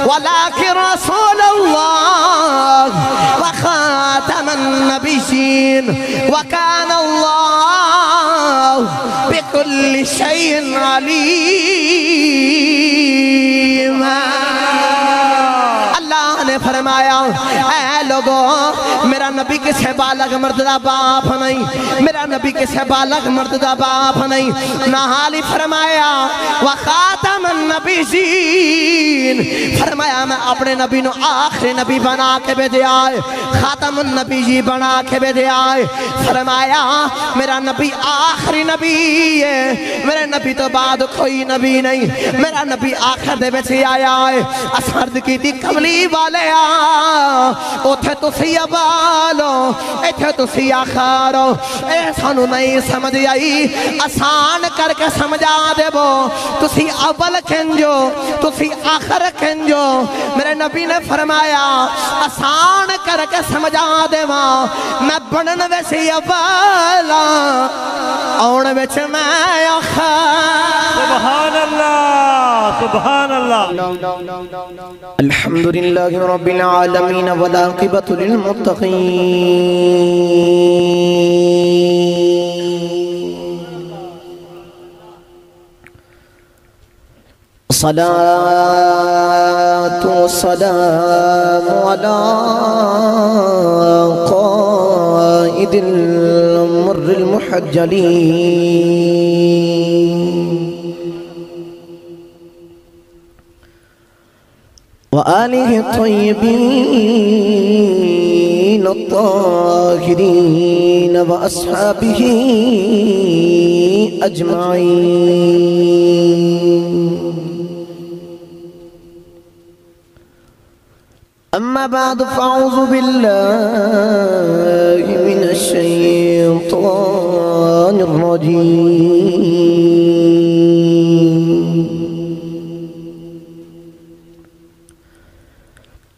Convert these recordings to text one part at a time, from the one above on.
ولكن رسول الله وخاتم النبيين وكان الله بكل شيء عليم. اللہ نے فرمایا اے لوگوں میرا نبی کسے بالغ مردہ باپ نہیں، میرا نبی کسے بالغ مردہ باپ نہیں. نہالی فرمایا وخاتم النبیین، فرمایا میں اپنے نبی نو آخری نبی بنا کے بھیجے آئے، خاتم النبی بنا کے بھیجے آئے. فرمایا میرا نبی آخری نبی ہے، میرے نبی تو بعد کوئی نبی نہیں، میرا نبی آخر دے بچے آیا ہے. اسرد کی تھی کملی والے اوتھے تو سیا بالو ایتھے تو سیا خارو. اے سانو نہیں سمجھ آئی، آسان کر کے سمجھا دے وہ. تسی اول کھنجو تسی آخر کھنجو. میرے نبی نے فرمایا آسان کر کے سمجھا دے وہ. میں بڑھن ویسے اولا آن ویچ میں آخر. سبحان اللہ سبحان اللہ. الحمدللہ رب العالمین والعاقبۃ للمتقین. صلاة والسلام على قائد المر المحجلين وآله الطيبين الطاهرين وأصحابه أجمعين. أما بعد فأعوذ بالله من الشيطان الرجيم.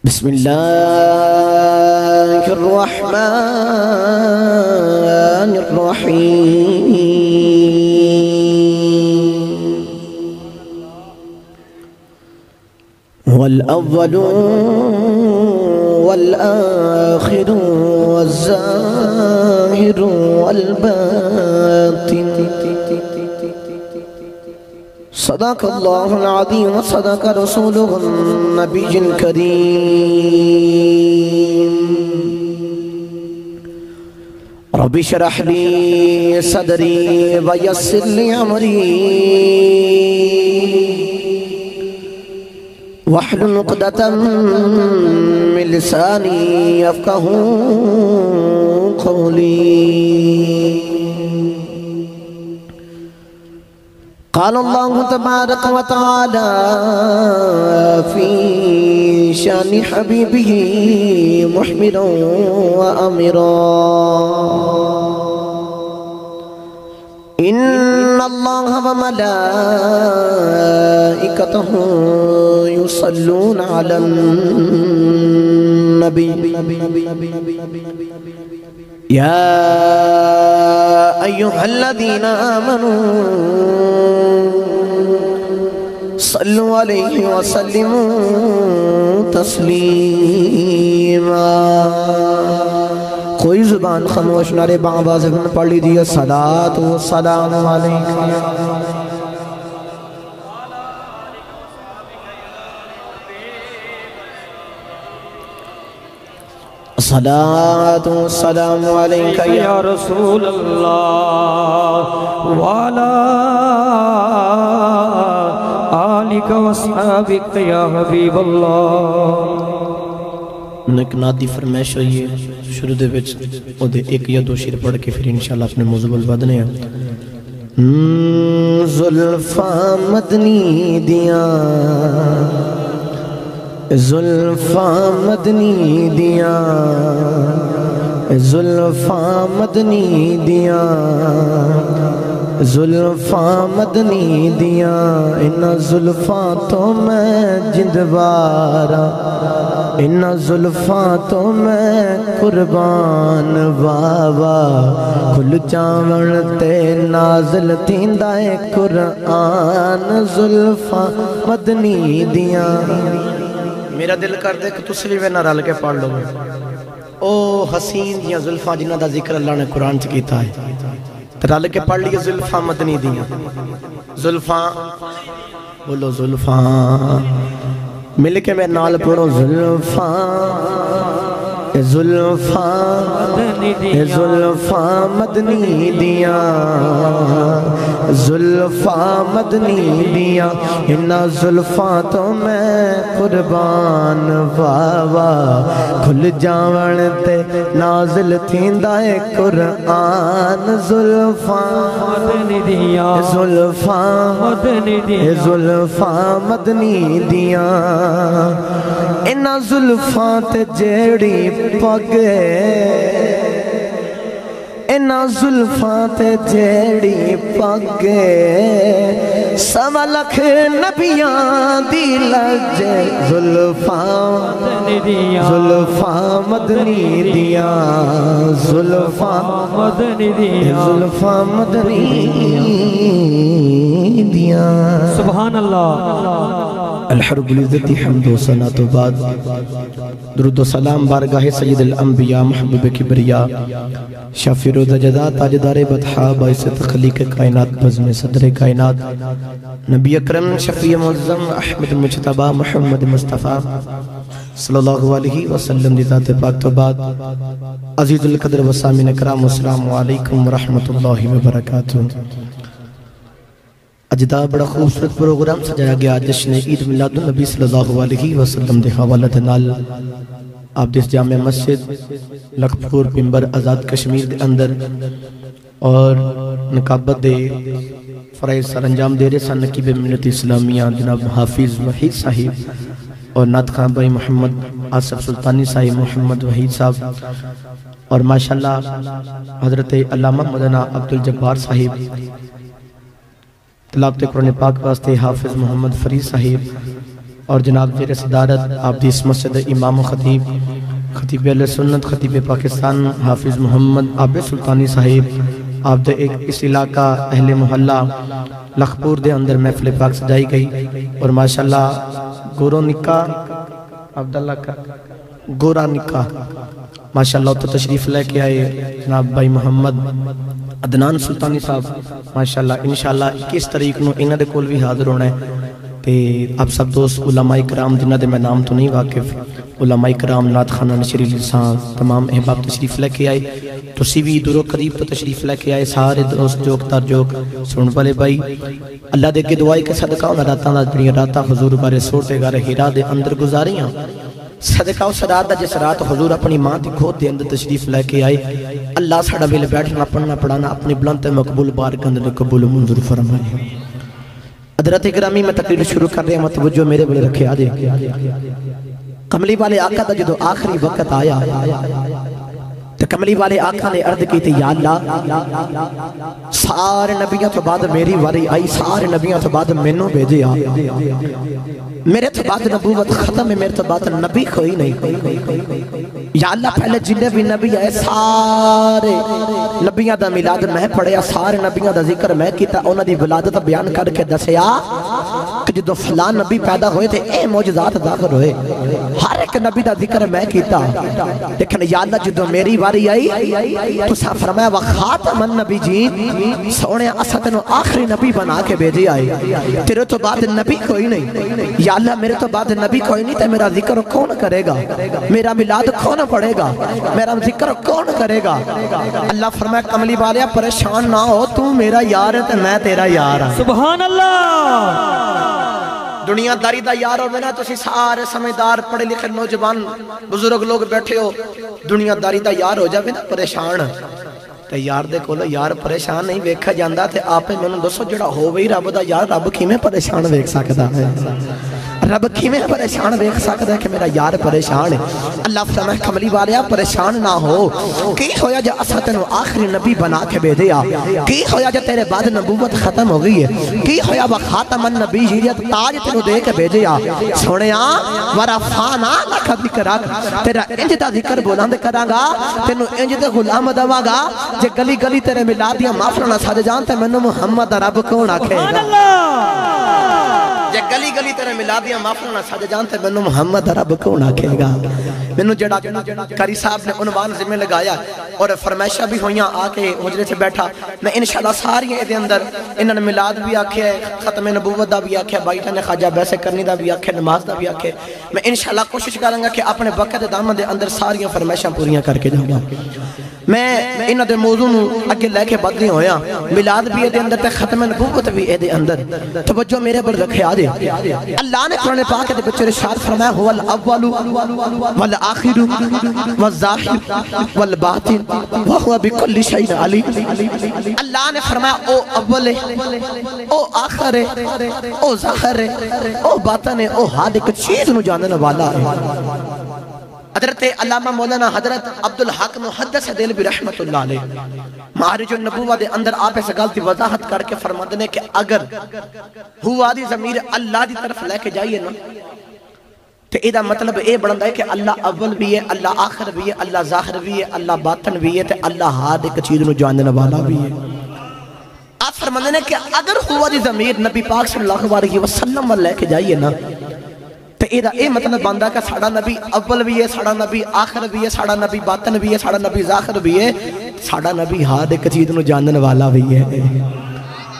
بسم الله الرحمن الرحيم. والأول والآخر والظاهر والباطن. صدق الله العظيم وصدق رسوله النبي الكريم. رب اشرح لي صدري ويسر لي أمري واحلل عقدة من لساني يفقهوا قولي. قال الله تبارك وتعالى في شان حبيبه محمدا وأمرا. إن الله وملائكته يصلون على النبي يا أيها الذين آمنوا صلوا عليه وسلموا تسلیما. کوئی زبان خاموش نہ رہے، باں سے پڑھ لیجیے. صلاۃ و سلام علیکم. صلاۃ و سلام علیکم یا رسول اللہ وعلا آلک و صحابک یا حبیب اللہ. ایک نادی فرمائش ہوئی ہے شروع دے وچ او دے ایک یا دو شیر پڑھ کے پھر انشاءاللہ اپنے موضوع بدنے ہیں. زلفاں مدنی دیاں زلفاں مدنی دیاں زلفاں مدنی دیاں زلفاں مدنی دیاں. ان زلفاں تو میں جندوارا ان زلفاں تو میں قربان واوا. کھل چاون تے نازل تھیندا اے قرآن. زلفاں مدنی دیاں میرا دل کر دے کہ تُس بھی میں نہ رل کے پڑھ لو او حسین یا زلفاں جنہ دا ذکر اللہ نے قرآن سے کیتا ہے رل کے پڑھ لیے زلفاں مدنی دیا زلفاں بولو زلفاں مل کے میں نال پڑھو زلفاں زلفاں مدنی دیا زلفاں مدنی دیا انہا زلفاں تو میں قربان واوا کھل جاون تے نازل تھیندائے قرآن زلفاں مدنی دیا زلفاں مدنی دیا زلفاں مدنی دیا انہا زلفاں تے جیڑی پگے انہا زلفاں تے جیڑی پگے سوا لکھ نبیاں دی لجے زلفاں مدنی دیا زلفاں مدنی دیا زلفاں مدنی دیا سبحان اللہ الحرب العزتی حمد و صلاة و بعد درود و سلام بارگاہ سید الانبیاء محبوب کبریاء شافی روز جزا تاجدار بدحا باعث تخلیق کائنات بزم صدر کائنات نبی اکرم شفیع معظم احمد مجتبہ محمد مصطفیٰ صلی اللہ علیہ وسلم دی ذات پاک تو بعد عزیز القدر و سامین اکرام السلام علیکم ورحمت اللہ وبرکاتہ اجدا بڑا خوبصورت پروگرام سجایا گیا جشن عید میلاد النبی صلی اللہ علیہ وسلم دے حوالت نال آپ دیس جامع مسجد لکھپور پمبر آزاد کشمیر دے اندر اور نقابت دے فرائض سر انجام دے رہے سن نقیب ملت اسلامیہ جناب حافظ وحید صاحب اور نعت خان بھائی محمد آصف سلطانی صاحب محمد وحید صاحب اور ماشاءاللہ حضرت علامہ مولانا عبدالجبار صاحب تلاوت قرآن پاک واسطے حافظ محمد فرید صاحب اور جناب زیر صدارت آپ دی اس مسجد امام و خطیب علیہ سنت خطیب پاکستان حافظ محمد عابد سلطانی صاحب آپ دے ایک اس علاقہ اہل محلہ لکھپور دے اندر محفل پاک سجائی گئی اور ماشاءاللہ گورو نکاح عبداللہ کا گورا نکاح ماشاءاللہ تو تشریف لے کے آئے جناب بھائی محمد عدنان سلطانی صاحب ماشاءاللہ انشاءاللہ 21 تاریخ نو انہاں دے کول بھی حاضر ہونا ہے تے آپ سب دوست علماء کرام جنہاں دے میں نام تو نہیں واقف علماء کرام نعت خانہ نشری لسان تمام احباب تشریف لے کے آئے تو سی وی دور و قریب تو تشریف لے کے آئے سارے دوست جوک تر جوک سن والے بھائی اللہ دے کے دعائی کے صدقہ انہاں راتاں دا جنیاں راتاں حضور بارے سوٹے گارے ہیرا دے اندر گزاریاں صدقہ و صدات دا جس رات حضور اپنی ماں دی کھود دے اندر تشریف لے کے آئے اللہ ساڑھا مل بیٹھنا پڑھنا پڑھانا اپنی بلند مقبول بارک اندر قبول منظور فرمائے حضرت اکرامی میں تقریر شروع کر رہے ہیں متوجہ میرے بلے رکھے آدھے کملی والے آقا دا جدو آخری وقت آیا تو کملی والے آقا نے عرض کی تھی یا اللہ سارے نبیوں تو بعد میری واری آئی سارے نبیوں تو بعد مینوں بھیجے آ میرے تو بعد نبوت ختم ہے میرے تو بعد نبی کوئی نہیں یا اللہ پہلے جنہیں بھی نبی آئے سارے نبیوں دا میلاد میں پڑھیا سارے نبیوں دا ذکر میں کیتا انہوں دی ولادت بیان کر کے دسیا کہ جدو فلان نبی پیدا ہوئے تھے اے معجزات ظاہر ہوئے ہر ایک نبی دا ذکر میں کیتا لیکن یا اللہ جدو میری واری آئی تو سا فرمایا وخاتم النبی جی سونے اساتنو آخری نبی بنا کے بھیجے آئے تیرے تو بعد نبی کوئی نہیں یا اللہ میرے تو بعد نبی کوئی نہیں تے میرا ذکر کون کرے گا میرا میلاد کون پڑھے گا میرا ذکر کون کرے گا اللہ فرمایا کملی والیا پریشان نہ ہو تو میرا یار ہے تے میں تیرا یار ہوں سبحان اللہ دنیا داری دا یار ہو میں نا تسی سارے سمجھدار پڑھے لکھے نوجوان بزرگ لوگ بیٹھے ہو دنیا داری دا یار ہو جاوے نا پریشان تے یار دے کولو یار پریشان نہیں ویکھا جاندہ تے آپ میں نے دوستو جڑا ہو وہی رب دا یار رب کی میں پریشان ویکھ سکتا ہے رب کی میں پریشان ویکھ سکتا ہے کہ میرا یار پریشان ہے اللہ فرمائے کملی والیا پریشان نہ ہو کی ہویا جا اسا تینو آخری نبی بنا کے بھیجیا کی ہویا جا تیرے بعد نبوت ختم ہو گئی ہے کی ہویا وہ خاتم النبی جیت تاج تینو دے کے بھیجیا سونیا ورفانا لکھ ذکرک تیرا انج دا ذکر بلند کرانگا تینو انج دے غلام دوا گا جے گلی گلی تیرے ملادیاں معافرنا سج جانتے میں محمد رب کون آکھے گا جے گلی گلی تیرے ملادیاں محفل نہ سج جان تے مینوں محمد رب کون آکھے گا مینوں جڑا قاری صاحب نے عنوان ذمہ لگایا اور فرمائشاں بھی ہویاں آ کے حجرے سے بیٹھا میں انشاءاللہ ساری دے اندر انہاں نے میلاد بھی آکھیا ہے ختم نبوت دا بھی آکھیا بھائی نے خواجہ بیسے کرنی دا بھی آکھیا نماز دا بھی آکھیا میں انشاءاللہ کوشش کروں گا کہ اپنے وقت دے دامن دے اندر ساری فرمائشاں پوریاں کر کے جاؤں گا میں انہاں دے موضوع نو اگے لے کے بدلی ہویا میلاد بھی دے اندر تے ختم نبوت بھی دے اندر توجہ میرے پر رکھے آ دے اللہ نے قرآن پاک دے بچے ارشاد فرمایا هو الاول والآخر والظاہر والباطن وهو بكل شيء علیم اللہ نے فرمایا او اول ہے او آخر ہے او ظاہر ہے او باطن ہے او ہر ایک چیز نو جاننے والا ہے حضرت علامہ مولانا حضرت عبدالحق محدث دہلوی رحمت اللہ علیہ معارج النبوہ دے اندر آپ اس غلطی وضاحت کر کے فرماتے ہیں کہ اگر ہوا دی ضمیر اللہ دی طرف لے کے جائیے نا تو ایدہ مطلب اے بڑھندا ہے کہ اللہ اول بھی ہے اللہ آخر بھی ہے اللہ ظاہر بھی ہے اللہ باطن بھی ہے تو اللہ ہاتھ ایک چیز نو جاننے والا بھی ہے آپ فرماتے ہیں کہ اگر ہوا دی ضمیر نبی پاک صلی اللہ علیہ وسلم لے کے جائیے نا تو اے مطلب باندھا کہ ساڑھا نبی اول بھی ہے ساڑھا نبی آخر بھی ہے ساڑھا نبی باطن بھی ہے ساڑھا نبی ظاہر بھی ہے ساڑھا نبی ہاتھ ایک چیز نو جاننے والا بھی ہے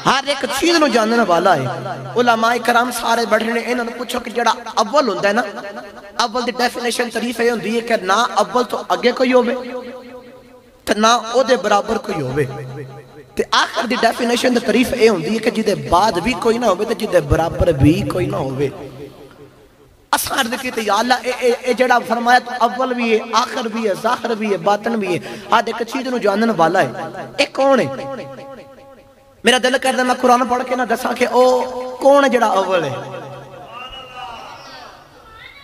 ہر ایک چیز نو جاننے والا ہے علماء کرام سارے بیٹھے نے انہوں نے پوچھو کہ جڑا اول ہوندہ ہے نا اول دی ڈیفینیشن تعریف ہے ہوندی ہے کہ نہ اول تو اگے کوئی ہوئے تو نہ او دے برابر کوئی ہوئے تو آخر دی ڈیفینیشن دی تعریف ہے ہوندی ہے کہ جدے بعد بھی کوئی نہ ہوئے تو جدے برابر بھی کوئی نہ ہوئے اسخار دکھے تو یا اللہ اے جڑا فرمایا تو اول بھی ہے آخر بھی ہے ظاہر بھی ہے باطن بھی ہے آدھے ایک چیز نو جاننے والا ہے ایک کون ہے میرا دل کر دے میں قرآن پڑھ کے نہ دسا کہ او کون ہے جڑا اول ہے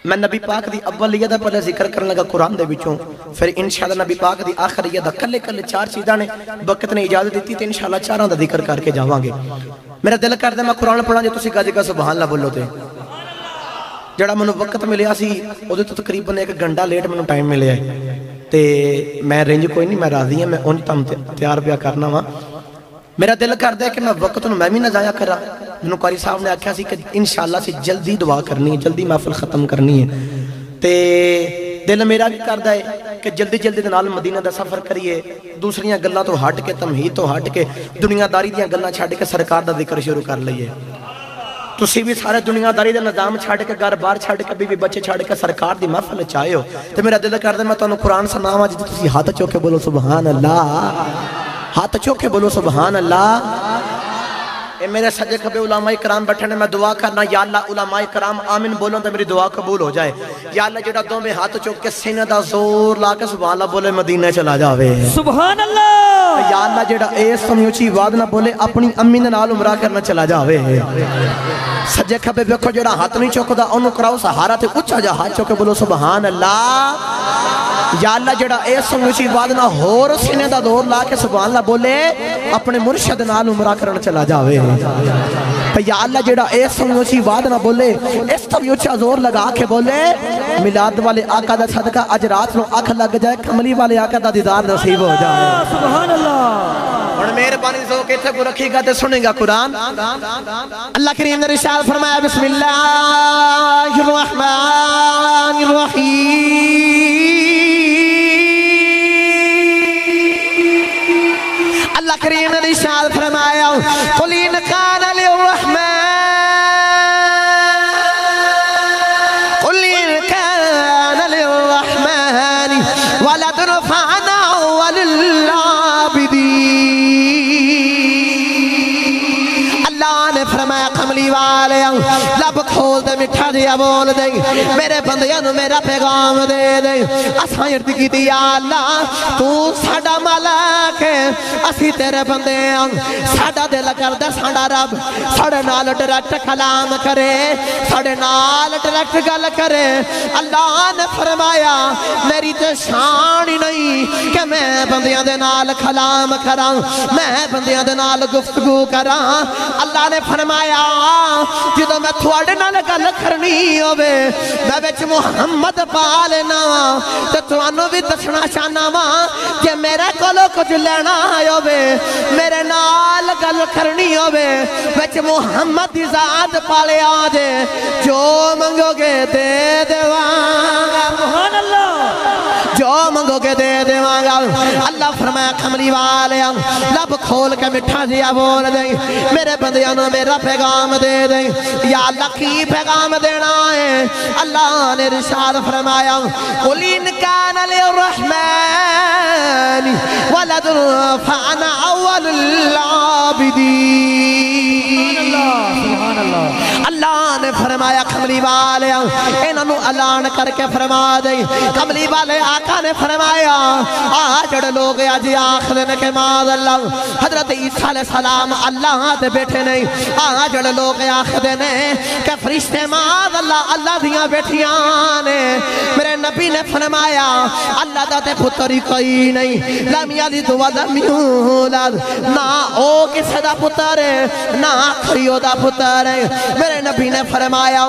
میں نبی پاک دی اولیت دا پہلے ذکر کرنے لگا قرآن دے بچوں پھر انشاءاللہ نبی پاک دی آخریت دا کلے کلے چار چیزاں نے وقت نے اجازت دیتی تو انشاءاللہ چاراں دا ذکر کر کے جاواں گے میرا دل کر دے میں قرآن پڑھا جو تسی گا جگہ سبحان اللہ بولو تے جڑا منو وقت ملیا سی او دے تو تقریباً ایک گھنٹہ لیٹ منو ٹائم ملیا ہے تے میں رینج کوئی نہیں میں راضی ہیں میں ان تم تیار پیا کرنا ہاں میرا دل کر دے کہ میں وقت میں بھی نہ ضائع کرا منو قاری صاحب نے آکھیا سی کہ انشاءاللہ سے جلدی دعا کرنی ہے جلدی محفل ختم کرنی ہے تے دل میرا بھی کر دے کہ جلدی جلدی نال مدینہ دا سفر کریے دوسریاں گلاں تو ہٹ کے تمہید تو ہٹ کے دنیا داری دیاں گلاں چھڈ کے سرکار دا ذکر شروع کر لئیے تسی بھی سارے دنیا داری دے نظام چھاڑ کے گھر بار چھاڑ کے بیوی بچے چھاڑ کے سرکار دی محفل چاہے ہو تو میرا دل کر دے میں تانوں قرآن سناواں جے تسی ہاتھ چوکے بولو سبحان اللہ ہاتھ چوکے بولو سبحان اللہ اے میرے سجے کھبے علماء کرام بیٹھنے میں دعا کرنا یا اللہ علماء کرام آمین بولو تو میری دعا قبول ہو جائے یا اللہ جڑا دو میں ہاتھ چوک کے سینے دا زور لا کے سبحان اللہ بولے مدینہ چلا جاوے سبحان اللہ یا اللہ جڑا اے سمیوچی وعد نہ بولے اپنی امی نے نال عمرہ کرنا چلا جاوے سجے کھبے بیکھو جڑا ہاتھ نہیں چوک دا انہوں کراؤ سہارا تے اچھا جا ہاتھ چوکے بولو سبحان اللہ یا اللہ جڑا اے سمیوچی وعد نہ ہور سینے دا دور لا کے سبحان اللہ بولے اپنے مرشد نال عمرہ کرنا چلا جاوے یا اللہ جڑا اے سمیوچی وعد نہ بولے اس سمیوچا زور لگا کے بولے میلاد والے آقا دا صدقہ اج رات نو آنکھ لگ جائے کملی والے آقا دا دیدار نصیب ہو جائے سبحان اللہ اور مہربانی ذوق اتھے کو رکھی گا تے سنیں گا قرآن اللہ کریم نے ارشاد فرمایا بسم اللہ الرحمن الرحیم اللہ کریم نے ارشاد فرمایا قل ان کان للرحمن قل ان کان للرحمن ولد فانا وللعابدین اللہ نے فرمایا کملی والے لب کھول دے مٹھا دیا بول دے میرے بندیاں نو میرا پیغام دے دے اساں عرض کیتی یا اللہ تو ساڈا مالک ہے اسی تیرے بندے ہاں ساڈا دل کردا ساڈا رب ساڈے نال ڈائریکٹ کلام کرے ساڈے نال ڈائریکٹ گل کرے اللہ نے فرمایا میری تے شان ہی نہیں کہ میں بندیاں دے نال کلام کراں میں بندیاں دے نال گفتگو کراں اللہ نے فرمایا جدوں میں تھوڑے نال گل کرنی کرنی ہوے میں وچ محمد پا لینا تے تانوں بھی دسنا چاہنا وا کہ میرے کولوں کچھ لینا ہوے میرے نال گل کرنی ہوے وچ محمد دی ذات پالے آ جے جو منگو گے دے دیواں سبحان اللہ جو منگو گے دے دیواں گا اللہ فرمایا کملی والے لب کھول کے مٹھا جیا بول دیں میرے بندیاں نو میرا پیغام دے دیں یا اللہ کی پیغام دینا ہے اللہ نے رسال فرمایا قُلْ إِنْ كَانَ لِلرَّحْمَنِ وَلَدٌ فَأَنَا أَوَّلُ الْعَابِدِينَ سبحان اللہ اللہ نے فرمایا کملی والے انہوں نے اعلان کر کے فرما دیں کملی والے آقا نے فرمایا جڑے لوگ آجی آخر نے کہ ماذ اللہ حضرت عیسیٰ علیہ السلام اللہ تے بیٹھے نہیں جڑے لوگ آخر نے کہ فرشتے ماذ اللہ دیاں بیٹھیاں نے میرے نبی نے فرمایا اللہ دا تے پتری کوئی نہیں لم یلد ولم یولد نہ او کسے دا پتر ہے نہ کھریو دا پتر ہے میرے نبی نے فرمایا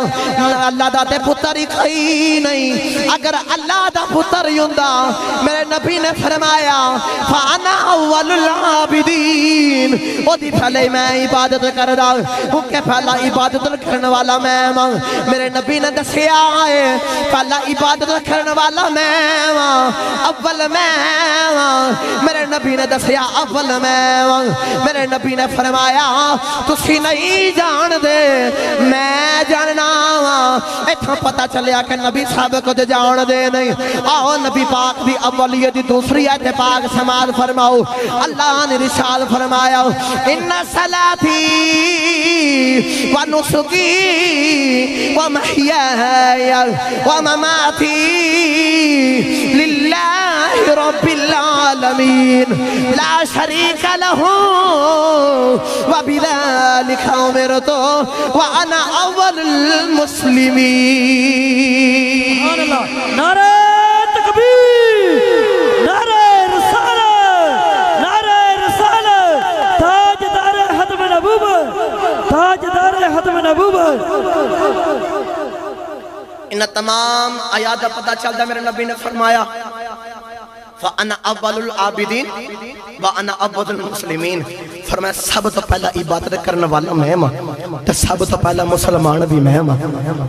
اللہ دا تے پتر ہی کوئی نہیں اگر اللہ دا پتر یوندا میرے نبی نے فرمایا فانا اول العابدین او دی پہلے میں عبادت کر رہا ہوں کہ پہلا عبادت کرنے والا میں میرے نبی نے دسیا ہے پہلا عبادت کرنے والا میں اول میں میرے نبی نے دسیا اول میں میرے نبی نے فرمایا تسی نہیں جان دے میں جاننا ایتھا پتا چلیا کہ نبی صاحب کو جان دے نہیں آؤ نبی پاک دی اولیت دی دوسری آیت پاک سماعت فرماؤ اللہ نے رسال فرمایا ان صلاتی و نسکی و محیای و مماتی للہ رب العالمین لا شریک لہو و بذالک امرتو وانا اول المسلمین سبحان اللہ نعرہ تکبیر نعرہ رسالت تاجدار ختم نبوت تاجدار ختم نبوت ان تمام آیات کا پتہ چلتا میرے نبی نے فرمایا فَأَنَا أَوَّلُ الْعَابِدِينَ وَأَنَا أَوَّلُ الْمُسْلِمِينَ فرمایا سب تو پہلا عبادت کرنے والا میں ماں تو سب تو پہلا مسلمان بھی میں ماں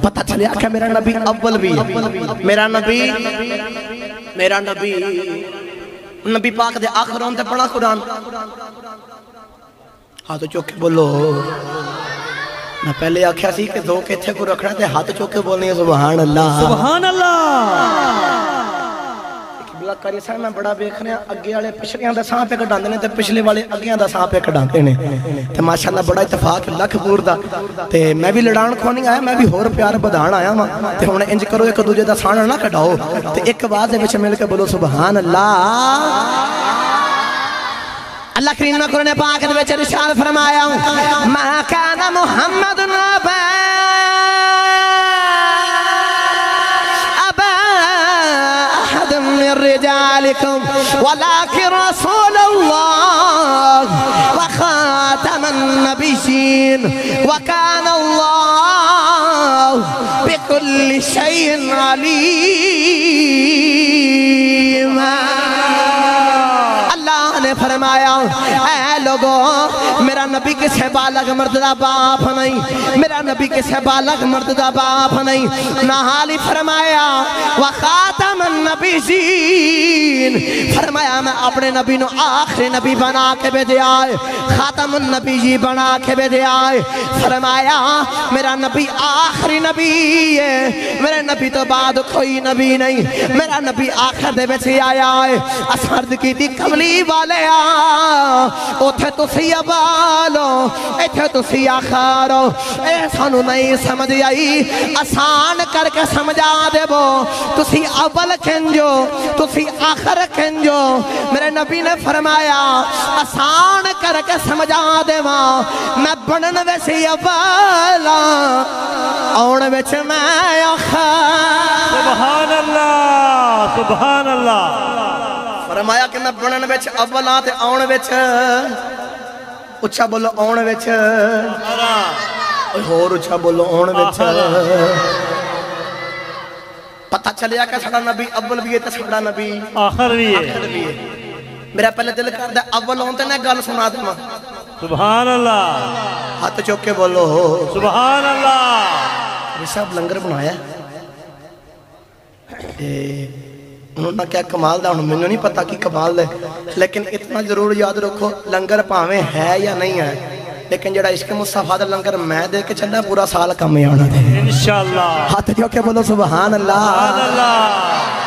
پتہ چلیا کہ میرا نبی اول بھی میرا نبی پاک دے آخرون تے پڑھا قرآن ہاتھ چوکے بولو میں پہلے آکھیا سی کہ دو کتھے کو رکھنا تے ہاتھ چوکے بولنے سبحان اللہ سبحان اللہ اللہ کری صاحب میں بڑا بیکھ رہا اگے والے پچھلیاں دا ساں پہ کڈاندے نے تے پچھلے والے اگیاں دا ساں پہ کڈاندے نے تے ماشاءاللہ بڑا اتفاق لکھ پور دا تے میں بھی لڑان کھونی آیا میں بھی ہور پیار بدھان آیا ہاں تے ہن انج کرو ایک دوجے دا ساں نہ کڈاؤ تے ایک آواز دے وچ مل کے بولو سبحان اللہ اللہ کریم نے قرآن پاک دے وچ ارشاد فرمایا ما کان محمد ابا احد من رجالکم ولكن رسول الله وخاتم النبيين وكان الله بكل شيء عليم فرمایا اے لوگو میرا نبی کسے بالغ مرد دا باپ نہیں میرا نبی کسے بالغ مرد دا باپ نہیں نحالی فرمایا وخاتم النبیین فرمایا میں اپنے نبی نو آخری نبی بنا کے بھیجے آئے خاتم النبی بنا کے بھیجے آئے فرمایا میرا نبی آخری نبی ہے میرے نبی تو بعد کوئی نبی نہیں میرا نبی آخر دے بچے آیا ہے اسرد کی تھی کملی والے اوتھے تسی ابالو ایتھے تسی آخارو اے سانو نہیں سمجھ آئی آسان کر کے سمجھا دے وہ تسی اول کھنجو تسی آخر کھنجو میرے نبی نے فرمایا آسان کر کے سمجھا دے وہ میں بڑھن ویسی ابالا اون ویچ میں آخار سبحان اللہ سبحان اللہ فرمایا کہ میں بنن وچ اول ہاں تے آن وچ اچھا بولو آن وچ اور اچھا بولو ہون وچ پتہ چلیا کہ ساڈا نبی اول بھی ہے تے ساڈا نبی آخر بھی ہے میرا پہلے دل کردا اول ہون تے میں گل سنا دواں سبحان اللہ ہاتھ چوک کے بولو سبحان اللہ یہ سب لنگر بنایا انہوں نے کیا کمال دا انہوں نے نہیں پتا کی کمال دے لیکن اتنا ضرور یاد رکھو لنگر پاویں ہے یا نہیں ہے لیکن جڑا عشق مصطفیٰ دا لنگر میں دے کے چلنا پورا سال کم ہی آنا دے انشاءاللہ ہاتھ جو کہ بولو سبحان اللہ سبحان اللہ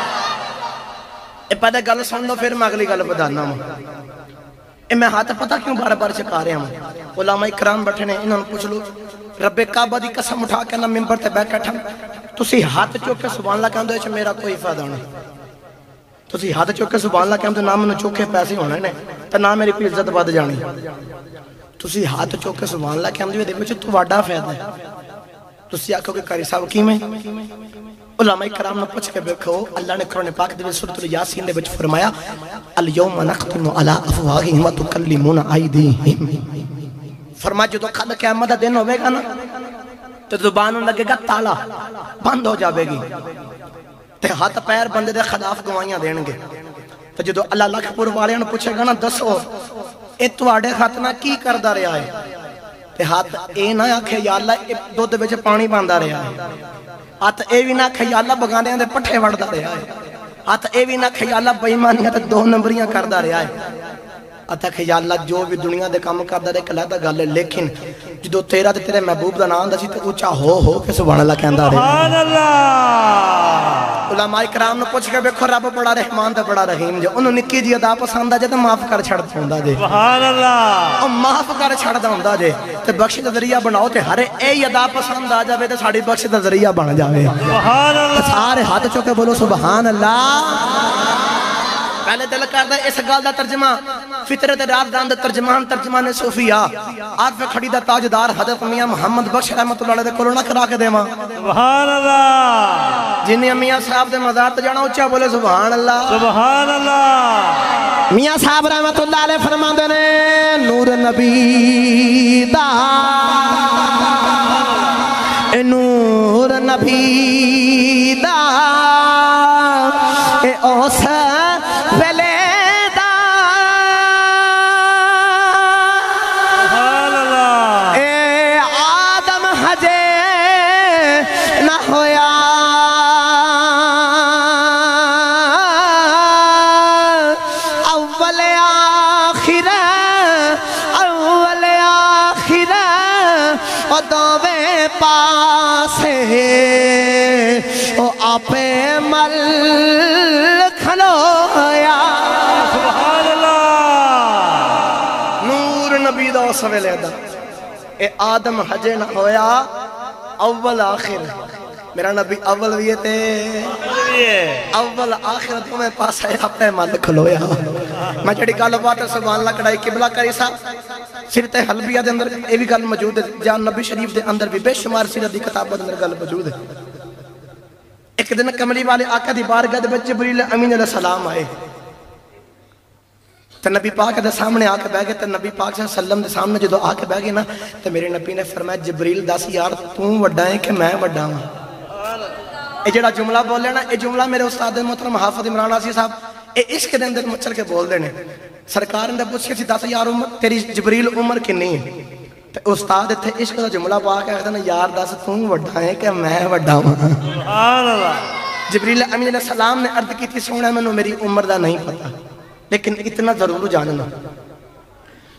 پہلے گل سن لو پھر میں اگلی گل بدانا ہوں میں ہاتھ پتہ کیوں بار بار چکا رہے ہوں علماء اکرام بیٹھے نے انہوں نے پوچھ لو رب کعبہ دی قسم اٹھا کے نہ ممبر تے بیٹھا تسی ہاتھ چوک کے سبحان اللہ کہندے ہو میرا کوئی فائدہ نہیں تسی ہاتھ چوک کے سبحان اللہ کہندے نہ میں چوکے پیسے ہونے نے تے نہ میری کوئی عزت ود جانی تسی ہاتھ چوک کے سبحان اللہ کہندے دے وچ تواڈا فائدہ ہے تسی آکھو کہ قاری صاحب کیویں علماء کرام نے پوچھ کے دیکھو اللہ نے قرآن پاک دے سورۃ الیاسین دے وچ فرمایا الیوم نختم علی افواہہم وتکلمنا ایدیہم فرمایا جو کل قیامت دا دن ہوے گا نا تو زبان لگے گا تالا بند ہو جاوے گی تے ہاتھ پیر بندے دے خلاف گواہیاں دین گے تے جدو اللہ لکھ پور والیاں نوں پوچھے گا نا دسو اے تواڈے ہاتھ نال کی کردا رہیا ہے تے ہاتھ اے نہ آکھے یا اللہ اے دودھ وچ پانی پاندا رہیا ہے ہاتھ اے بھی نہ آکھے یا اللہ بگانیاں دے پٹھے وڑدا رہیا ہے ہاتھ اے بھی نہ آکھے یا اللہ بے ایمانیاں تے دو نمبریاں کردا رہیا ہے آتا کہ یا اللہ جو بھی دنیا دے کام کردا رہے کلا دا گل ہے لیکن جدو تیرا تے تیرے محبوب دا نام دا سی تے اونچا ہو کے سبحان اللہ کہندا رہے سبحان اللہ علماء کرام نے پوچھ کے دیکھو رب بڑا رحمان تے بڑا رحیم جو انہوں نکی جی ادا پسند آ جے تے معاف کر چھڑدا ہوندا جے سبحان اللہ او معاف کر چھڑدا ہوندا جے تے بخش دا ذریعہ بناؤ تے ہر اے ادا پسند آ جاوے تے ساڈی بخش دا ذریعہ بن جاوے سبحان اللہ سارے ہاتھ چوکے بولو سبحان اللہ پہلے دل کردا اس گل دا ترجمہ فطرت رات دان دا ترجمان صوفیہ عارف کھڑی دا تاجدار حضرت میاں محمد بخش رحمت اللہ علیہ دے کولوں نہ کرا کے دیواں سبحان اللہ جن میاں صاحب دے مزار تے جانا اونچا بولے سبحان اللہ سبحان اللہ میاں صاحب رحمت اللہ علیہ فرماندے نے نور نبی دا نور نبی دا اے اوس ویلے دا سبحان اللہ اے آدم ہجے نہ ہویا اول آخر او دوویں پاسے او آپے مل کھلویا سبحان اللہ نور نبی دا اس ویلے دا اے آدم حجے نہ ہویا اول آخر میرا نبی اول بھی تے اول آخر دوویں پاسے آپے مل کھلویا میں جڑی گل بات سبحان اللہ کڑائی قبلہ کری صاحب سیرت حلبیہ دے اندر یہ بھی گل موجود ہے جان نبی شریف دے اندر بھی بے شمار سیرت دی کتاب دے اندر گل موجود ہے ایک دن کملی والے آقا دی بارگاہ دے وچ جبریل امین علیہ السلام آئے تے نبی پاک دے سامنے آ کے بیٹھ گئے تے نبی پاک صلی اللہ علیہ وسلم دے سامنے جدو آ کے بیٹھ گئے نا تے میرے نبی نے فرمایا جبریل دس یار تو وڈا ہے کہ میں وڈا ہوں اے جڑا جملہ بولے نا اے جملہ میرے استاد محترم حافظ عمران آسی صاحب اے عشق دے اندر مچل کے بول دینے سرکار نے پوچھے سی دس یار تیری جبریل عمر کنی ہے تے استاد اتھے عشق دا جملہ پا کے کہتا نا یار دس تو وڈا ہے کہ میں وڈا ہوں سبحان اللہ جبریل امین علیہ السلام نے عرض کی تھی سونا میں میری عمر دا نہیں پتا لیکن اتنا ضرور جاننا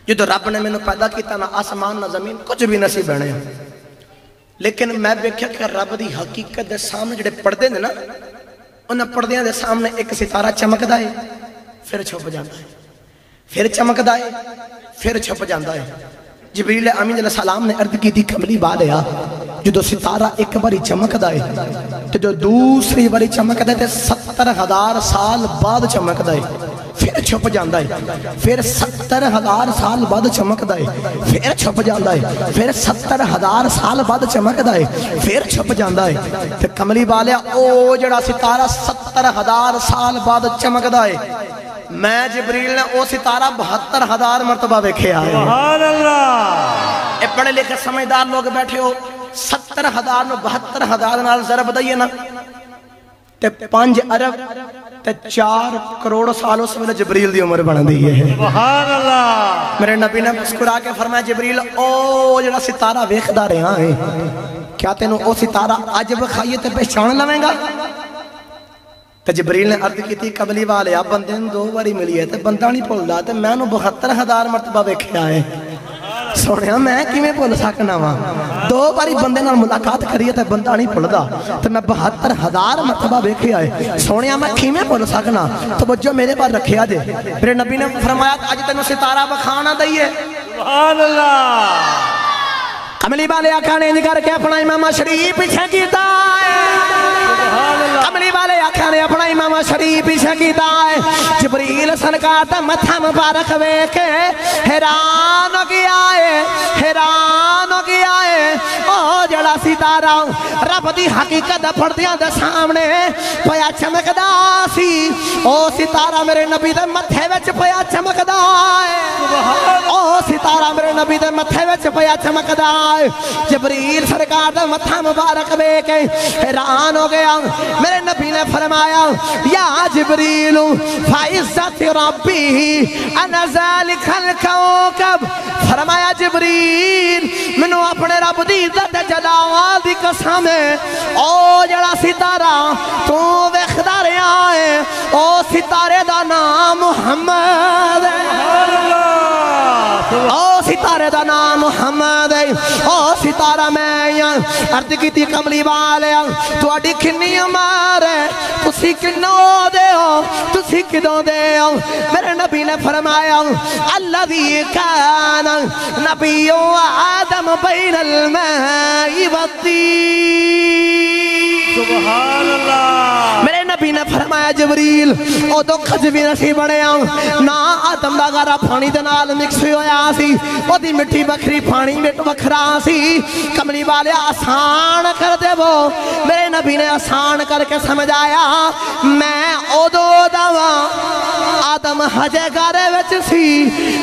جدو رب نے میں پیدا کیتا نہ آسمان نہ زمین کچھ بھی نصیب بنے لیکن میں دیکھا کہ رب دی حقیقت دے سامنے جڑے پردے نے نا انہاں پردیاں دے سامنے ایک ستارہ چمکدا ہے پھر چھپ جاتا ہے پھر چمکدا ہے پھر چھپ جاتا ہے جبریل امین علیہ السلام نے عرض کی تھی کملی والیا جدو ستارہ ایک باری چمکدا ہے تو جو دوسری باری چمکدا ہے تے 70,000 سال بعد چمکدا ہے پھر چھپ جاتا ہے پھر 70,000 سال بعد چمکدا ہے پھر چھپ جاتا ہے پھر 70,000 سال بعد چمکدا ہے پھر چھپ جاتا ہے تے کملی والیا او جڑا ستارہ 70,000 سال بعد چمکدا ہے میں جبریل نے او ستارہ 72,000 مرتبہ دیکھے آئے سبحان اللہ اے پڑھے لکھے سمجھدار لوگ بیٹھے ہو 70,000 نو 72,000 نال ضرب دئیے نا تے 5 ارب تے 4 کروڑ سال اس ویلے جبریل دی عمر بنا دی ہے سبحان اللہ میرے نبی نے مسکرا کے فرمایا جبریل او جڑا ستارہ ویکھدا رہا ہے کیا تینوں او ستارہ اج بخائیے تے پہچان لویں گا تے جبریل نے عرض کی قبلی والے آپ بندے نے 2 باری ملی ہے تے بندہ نہیں بھولدا تے میں 72,000 مرتبہ ویکھیا ہے سونیا میں کیویں بھول سکنا وا 2 باری بندے نال ملاقات کریے تے بندہ نہیں بھولدا تے میں 72,000 مرتبہ ویکھیا ہے سونیا میں کیویں بھول سکنا توجہ میرے پر رکھیا جے میرے نبی نے فرمایا اج تینوں ستارہ بکھانا دئیے سبحان اللہ کملی والے آقا نے انج کر کے اپنا امام شریف پیچھے کیتا ہے کملی والے آقا نے اپنا امام شریف پیچھے کیتا ہے جبریل سرکار دا متھا مبارک ویکھ کے حیران ہو گیا ہے حیران ہو گیا ہے او جڑا ستارہ رب دی حقیقت پڑھدیاں دے سامنے پیا چمکدا سی او ستارہ میرے نبی دے متھے وچ پیا چمکدا ہے او ستارہ میرے نبی دے متھے وچ پیا چمکدا جبریل سرکار دا متھا مبارک ویکھ کے حیران ہو گیا میرے نبی نے فرمایا یا جبریل فعزت ربی انا ذالک الکوکب فرمایا جبریل منو اپنے رب دی عزت جلال دی قسم ہے او جڑا ستارہ تو ویکھدا رہیا ہے او ستارے دا نام محمد ہے او ستارے دا نام محمد ہے او ستارہ میں عرض کی تھی کملی والے تو اڈی کھنی عمر ہے تسی کنو دے ہو تسی کدوں دے ہو میرے نبی نے فرمایا الذی کان نبی آدم بین الماء والطین سبحان اللہ میرے نبی نے فرمایا جبریل او دو خجوی نسی بڑے نا آدم دا گارا پھانی دے نال مکس ہویا سی او دی مٹی بکھری پھانی مٹ بکھرا سی کملی والے آسان کر دے وہ میرے نبی نے آسان کر کے سمجھایا میں او دو دوا آدم حجے گارے وچ سی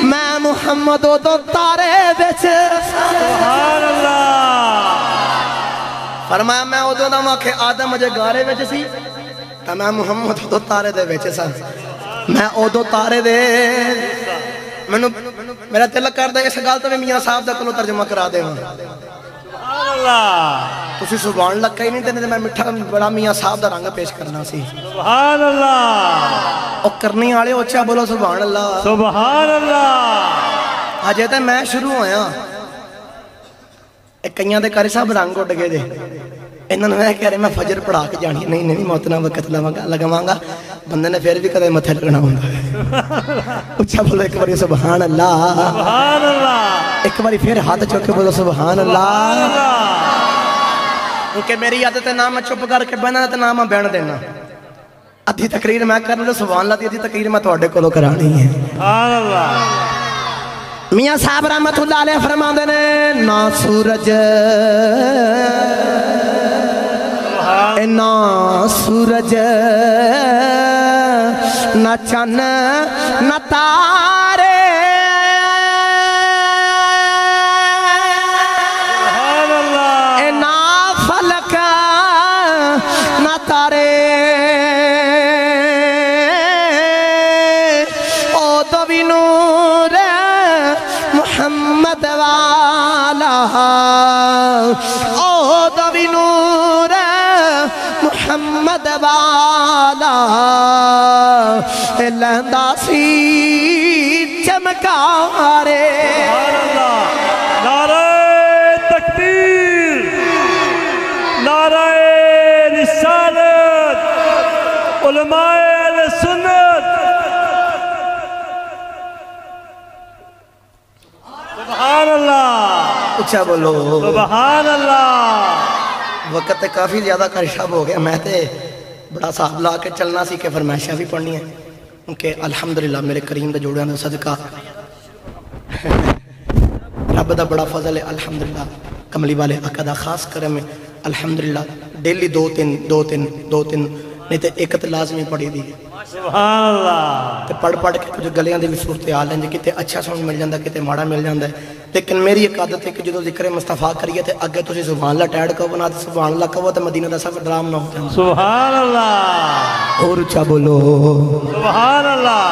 میں محمد او دو تارے وچ سبحان اللہ فرمایا میں او دو دوا کہ آدم حجے گارے وچ سی تا میں محمد او دو تارے دے وچ سا میں او دو تارے دے میرا دل کر دے اس گل تے میاں صاحب دا کولوں ترجمہ کرا دے سبحان اللہ تسی سبحان اللہ کہیں نہیں تے میں مٹھا بڑا میاں صاحب دا رنگ پیش کرنا سی سبحان اللہ او کرنی والے اچھا بولو سبحان اللہ سبحان اللہ اجے تے میں شروع ہویا اے کئیاں دے کاری صاحب رنگ اڈ گئے دے انہاں نے کہہ رہے میں فجر پڑھا کے جانی نہیں موتنا وقت لگاواں گا بندے نے پھر بھی کدے متھے لگنا ہوندا ہے اچھا بولو ایک بار سبحان اللہ سبحان اللہ ایک بار پھر ہاتھ چوک کے بولو سبحان اللہ کیونکہ میری عادت ہے نہ میں چپ کر کے بہنا تے نہ میں بہن دینا ادھی تقریر میں کرنا لو سبحان اللہ دی ادھی تقریر میں تواڈے کولوں کرانی ہے سبحان اللہ میاں صاحب رحمت اللہ علیہ فرماندے نے نہ سورج نہ سورج نہ چن نہ تارے نہ فلک نہ تارے او تو بھی نور محمد والا او تو بھی نور محمد والا لہندا سی چمکارے نعرہ تکبیر نعرہ رسالت علماء اہل سنت سبحان اللہ اچھا بولو سبحان اللہ وقت کافی زیادہ کرشب ہو گیا میں تے بڑا صاحب لا کے چلنا سی کہ فرمائشہ بھی پڑھنی ہے کیونکہ الحمدللہ میرے کریم دا جوڑیاں دا صدقہ رب دا بڑا فضل ہے الحمدللہ کملی والے آقا دا خاص کرم ہے الحمدللہ ڈیلی دو تین نہیں تے ایک تے لازمی پڑھی دی سبحان اللہ تے پڑھ کے کچھ گلیاں دی بھی صورت حال ہیں کتے اچھا سمجھ مل جاندہ کتے ماڑا مل جاندہ ہے لیکن میری ایک عادت ہے کہ جدو ذکر مصطفیٰ کریے تے اگے تسی سبحان اللہ ٹیڑ کو بنا تے سبحان اللہ کہو تے مدینہ دا سفر درام نہ ہو جائے. سبحان اللہ اور اچھا بولو سبحان اللہ.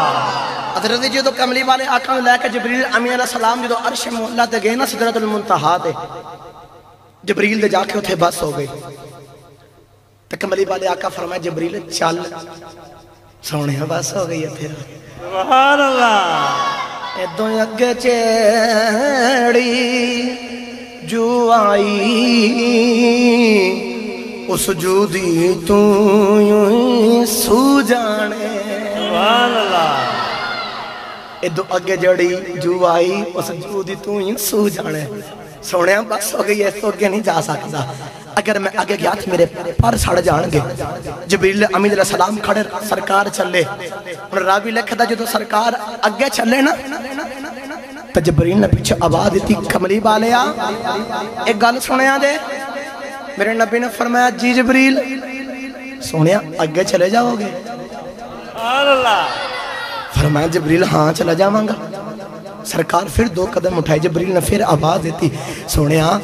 حضرت جی تو کملی والے آقا نے لے کے جبریل امین علیہ السلام جدو عرش مولا تے گئے نا سدرۃ المنتہا تے جبریل دے جا کے اتھے بس ہو گئی. تے کملی والے آقا فرمائے جبریل چل سونے بس ہو گئی ہے پھر. سبحان اللہ. ادوں اگے چیڑی جو آئی اس جو دی تو یوں سو جانے. سبحان اللہ. ادوں اگے جڑی جو آئی اس جو دی تو یوں سو جانے. سونے بس ہو گئی ہے اس تو اگے نہیں جا سکتا. اگر میں آگے گیا تو میرے پر سڑ جان گے. جبریل امین علیہ السلام کھڑے سرکار چلے. اور راوی لکھتا جو تو سرکار اگے چلے نا تو جبریل نے پیچھے آواز دیتی کملی والیا ایک گل سنیا دے. میرے نبی نے فرمایا جی جبریل. سنیا اگے چلے جاؤ گے؟ سبحان اللہ. فرمایا جبریل ہاں چلا جاؤں گا. سرکار پھر 2 قدم اٹھائے. جبریل نے پھر آواز دیتی سنیا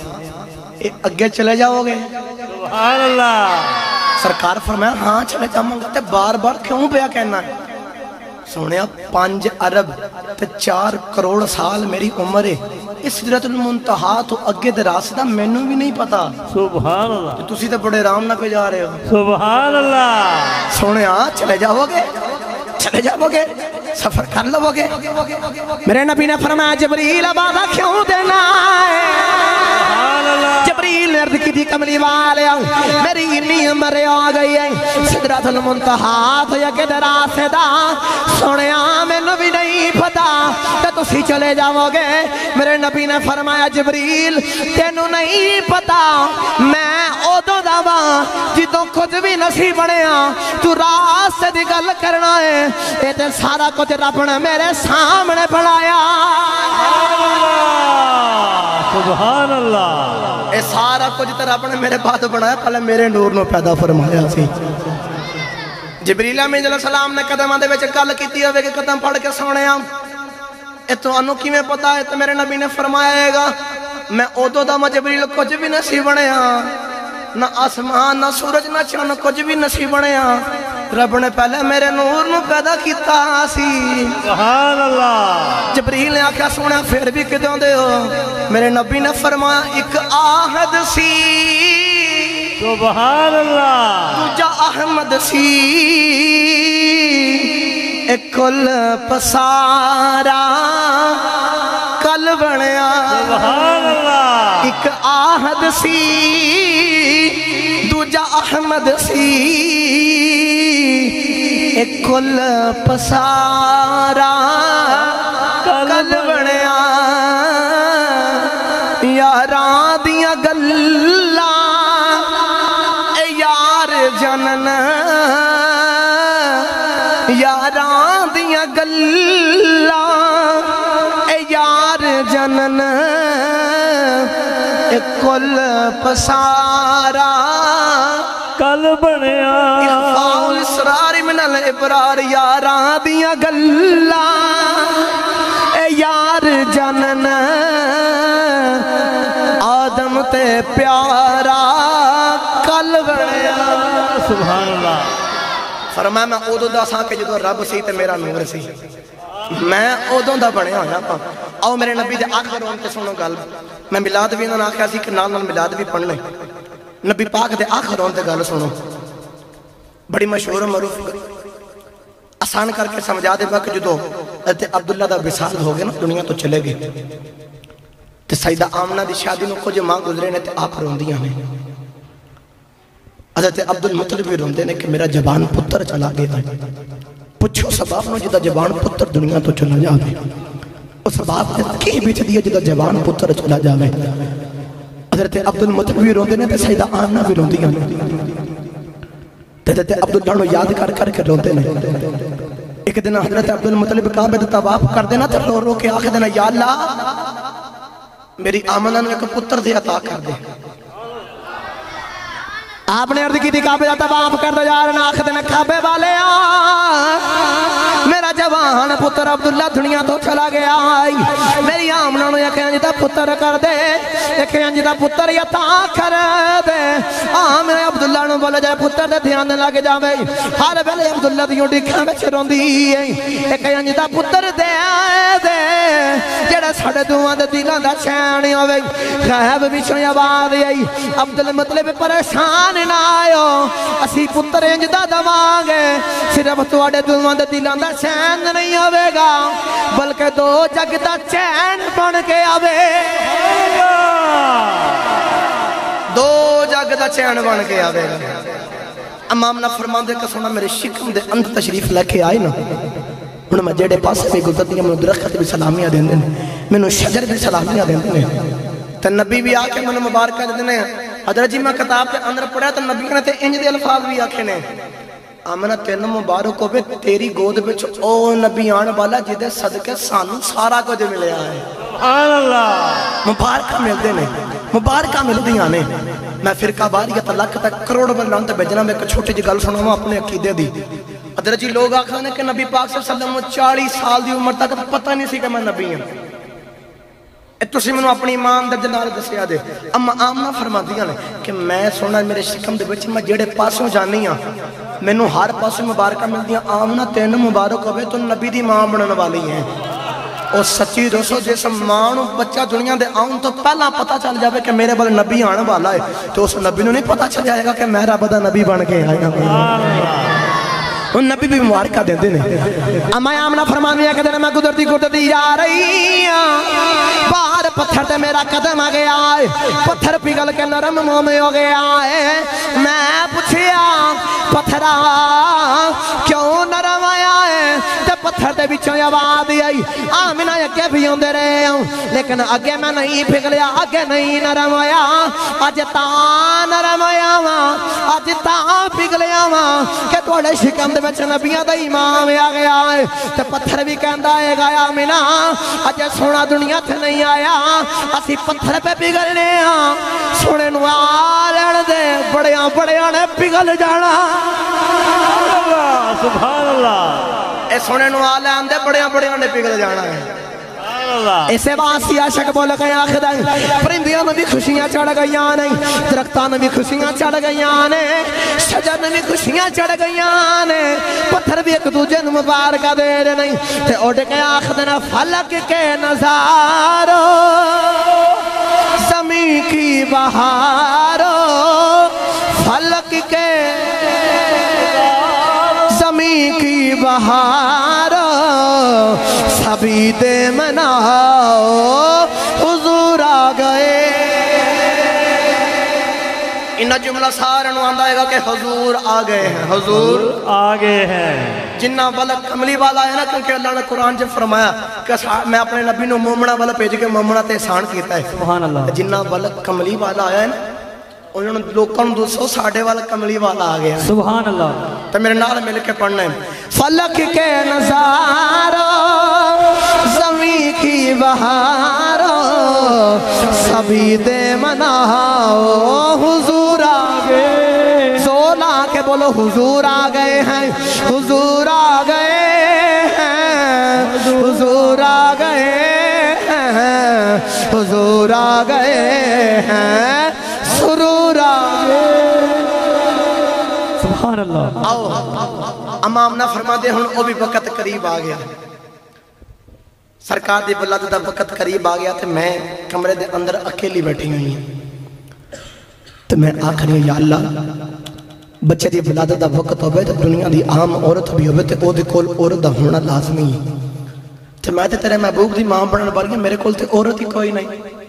اگے چلے جاؤ گے؟ سبحان اللہ. سرکار فرمایا ہاں چلے جاؤں گا. تے بار بار کیوں پیا کہنا ہے؟ سنیا 5 ارب تے 4 کروڑ سال میری عمر ہے. اس سدرۃ المنتہا تو اگے دے راستہ مینوں بھی نہیں پتا. سبحان اللہ. تسی تے بڑے آرام نہ پہ جا رہے ہو. سبحان اللہ. سنیا چلے جاؤ گے؟ چلے جاؤ گے؟ سفر کر لو گے؟ میرے نبی نے فرمایا جبریل وعدہ کیوں دینا ہے؟ جبریل نے عرض کی تھی کملی والیا میری انی عمر آ گئی ہے سدرۃ المنتہا تو یہ کدھر راستے دا سنیا مینوں بھی نہیں پتا تے تسی چلے جاؤ گے. میرے نبی نے فرمایا جبریل تینوں نہیں پتا میں ادوں دا واں جدوں کچھ بھی نصیب بنیا تو راستے دی گل کرنا ہے. اے تے سارا کچھ رب نے میرے سامنے بنایا. سبحان اللہ. اے سارا کچھ تے رب نے میرے بعد بنایا پہلے میرے نور نو پیدا فرمایا سی. جبریل امین علیہ السلام نے قدماں دے وچ گل کیتی ہوے کہ قدم پڑھ کے سونیا اے تانوں کیویں پتا ہے؟ تے میرے نبی نے فرمایا گا میں اودوں دا جبریل کچھ بھی نصیب بنیا نہ آسمان نہ سورج نہ چاند کچھ بھی نصیب بنیا. رب نے پہلے میرے نور نو پیدا کیتا سی. سبحان اللہ. جبریل نے آکھیا سونا پھر بھی کدوں دے ہو؟ میرے نبی نے فرمایا ایک آہد سی. سبحان اللہ. دوجا احمد سی. ایک کل پسارا کل بنیا. سبحان اللہ. ایک آہد سی دوجا احمد سی. ایک کل پسارا کل بنیا. یاراں دیاں گلاں اے یار جنن یاراں دیاں گلاں اے یار جنن اے کل پسارا کل بنیا. اخفاء الاسرار من الابرار یاراں دیاں گلاں اے یار جنن آدم تے پیارا کل بنیا. سبحان اللہ. فرمایا میں اودوں دا ساں کہ جدو رب سی تے میرا نور سی. میں اودوں دا بنیا ہویا پا. آؤ میرے نبی دے آخر ہون تے سنو گل. میں ملاد بھی انہوں نے آخیا سی کہ نال نال ملاد بھی پڑھ لیں. نبی پاک دے آخر ہون تے گل سنو. بڑی مشہور معروف آسان کر کے سمجھا دے کہ جدو حضرت عبداللہ دا وصال ہو گئے نا دنیا تو چلے گئے تے سیدہ آمنہ دی شادی نو کچھ ماں گزرے نے تے آپ روندیاں نے. حضرت عبدالمطلب بھی روندے نے کہ میرا جوان پتر چلا گیا. پوچھو سباب نو جدا جوان پتر دنیا تو چلا جاوے. اس سباب نے کی بیچ دیا جدا جوان پتر چلا جاوے. حضرت عبدالمطلب بھی روندے نے تے سیدہ آمنہ بھی روندیاں نے. حضرت عبداللہ نو یاد کر کر کے روندے نے. ایک دن حضرت عبدالمطلب کعبے تے طواف کر دینا تے رو رو کے آخر دینا یا اللہ میری آمنہ نے ایک پتر دے عطا کر دے. آپ نے عرض کی تھی کعبے دا طواف کر دو یار نا آخد نے کعبے والے میرا جوان پتر عبداللہ دنیا تو چلا گیا میری آمنہ نو یک انج دا پتر کر دے ایک انج دا پتر یتا کر دے میرے عبداللہ نو بولے جائے پتر دے دھیان دے لگے جاوے ہر ویلے عبداللہ دیوں ڈکھاں وچ روندی ایک انج دا پتر دے دے جڑا ساڈے دوواں دے دلاں دا چین ہوے غیب وچوں آواز آئی عبدالمطلب پریشان نہ آئیو اسی پتر انج دا دواں گے صرف تواڈے دوواں دے دلاں دا چین نہیں ہوے گا بلکہ دو جگ دا چین بن کے آوے دو جگ دا چین بن کے آوے گا امام نہ فرمان دے کہ سونا میرے شکم دے اندر تشریف لے کے آئے نا انہوں میں جیڑے پاس میں گزرتی ہیں میں درخت بھی سلامیاں دیں دیں میں نے شجر بھی سلامیاں دیں دیں تو نبی بھی آکے میں نے مبارکہ دیں دیں حضرت جی میں کتاب تے اندر پڑھا تو نبی نے تے انج دے الفاظ بھی آکھے نے آمنہ تین مبارک ہوئے تیری گود بچ او نبی آن والا جدے صدقے سانو سارا کو جو ملے آئے سبحان اللہ مبارکہ مل دے نے مبارکہ مل دی آنے میں فرقہ باریت اللہ تک کروڑ بلان تے بجنا میں ایک چھوٹی جی گل سنوں میں اپنے عقیدے دی حضرت جی لوگ آکھانے کہ نبی پاک صلی اللہ علیہ وسلم 40 سال دی عمر تک پتہ نہیں سی کہ میں نبی ہوں تسی منو اپنی ایمان در جنال دسیا دے اما آمنہ فرما دیا نے کہ میں سونا میرے شکم دے بچے میں جیڑے پاسوں جانی ہاں میں نو ہر پاسوں مبارکہ مل دیا آمنہ تین مبارک ہوئے تو نبی دی ماں بننے والی ہیں اور سچی دوستو جیسا مانو بچہ دنیا دے آؤں تو پہلا پتہ چل جاوے کہ میرے بل نبی آنے والا ہے تو اس نبی نے نہیں پتہ چل جائے گا کہ میرا بدہ نبی بن کے آئے گا ان نبی بھی مبارکہ دے دینے اما آمنہ فرمانی ہے کہ دینے میں گزرتی جا رہی باہر پتھر تے میرا قدم آ گیا ہے پتھر پگل کے نرم منہ میں ہو گیا ہے میں پوچھیا پتھرا کیوں نرم آیا ہے تے پتھر تے بچوں آواز آئی آمنہ اگے بھی ہوندے رہے ہوں لیکن اگے میں نہیں پگلیا اگے نہیں نرم آیا آج تا نرم آیا آج تا پگلیا کہ توڑے شکم دے بچے نبیاں دا امام آ گیا ہے تے پتھر بھی کہندا ہے گا آمنہ اجے سونا دنیا تھے نہیں آیا اسی پتھر پہ پگلنے ہاں سونے نو آلن دے بڑیاں بڑیاں نے پگل جانا سبحان اللہ اے سونے نو آلن دے بڑیاں بڑیاں نے پگل جانا ہے اسے باسی عاشق بول گئے آخر پرندیاں میں بھی خوشیاں چڑھ گئیاں نہیں درختاں میں بھی خوشیاں چڑھ گئیاں نے شجر میں بھی خوشیاں چڑھ گئیاں نے پتھر بھی ایک دوجہ مبارکہ دے رہے نہیں تے اڑ کے آخر فلک کے نظارو زمین کی بہارو فلک کے زمین کی بہارو سبھی دے مناؤ حضور آ گئے انہا جملہ سارے نو آندہ ہے کہ حضور آ گئے ہیں حضور آ گئے ہیں جنہ والا کملی والا ہے نا کیونکہ اللہ نے قرآن جب فرمایا کہ میں اپنے نبی نو مومنہ والا پیج کے مومنہ تے احسان کیتا ہے سبحان اللہ جنہ والا کملی والا آیا ہے نا انہوں نے لوگوں نے دوسروں ساڑھے والا کملی والا آ گیا سبحان اللہ تو میرے نال مل کے پڑھنا ہے فلک کے نظارو زمین کی بہارو سبھی دے مناؤ حضور آ گئے زولا کے بولو حضور آ گئے ہیں حضور آ گئے ہیں حضور آ گئے ہیں حضور آ گئے ہیں سرور آگے سبحان اللہ آؤ امام نہ فرما دے ہن او بھی وقت قریب آگیا سرکار دی بلاد دا وقت قریب آگیا تھے میں کمرے دے اندر اکیلی بیٹھی ہوئی ہیں تو میں آخری یا اللہ بچے دی بلاد دا وقت ہوئے تو دنیا دی عام عورت بھی ہوئے تو او دی کول عورت دا ہونا لازمی ہے تو میں تے تیرے محبوب دی ماں بڑھن بار گیا میرے کول تے عورت ہی کوئی نہیں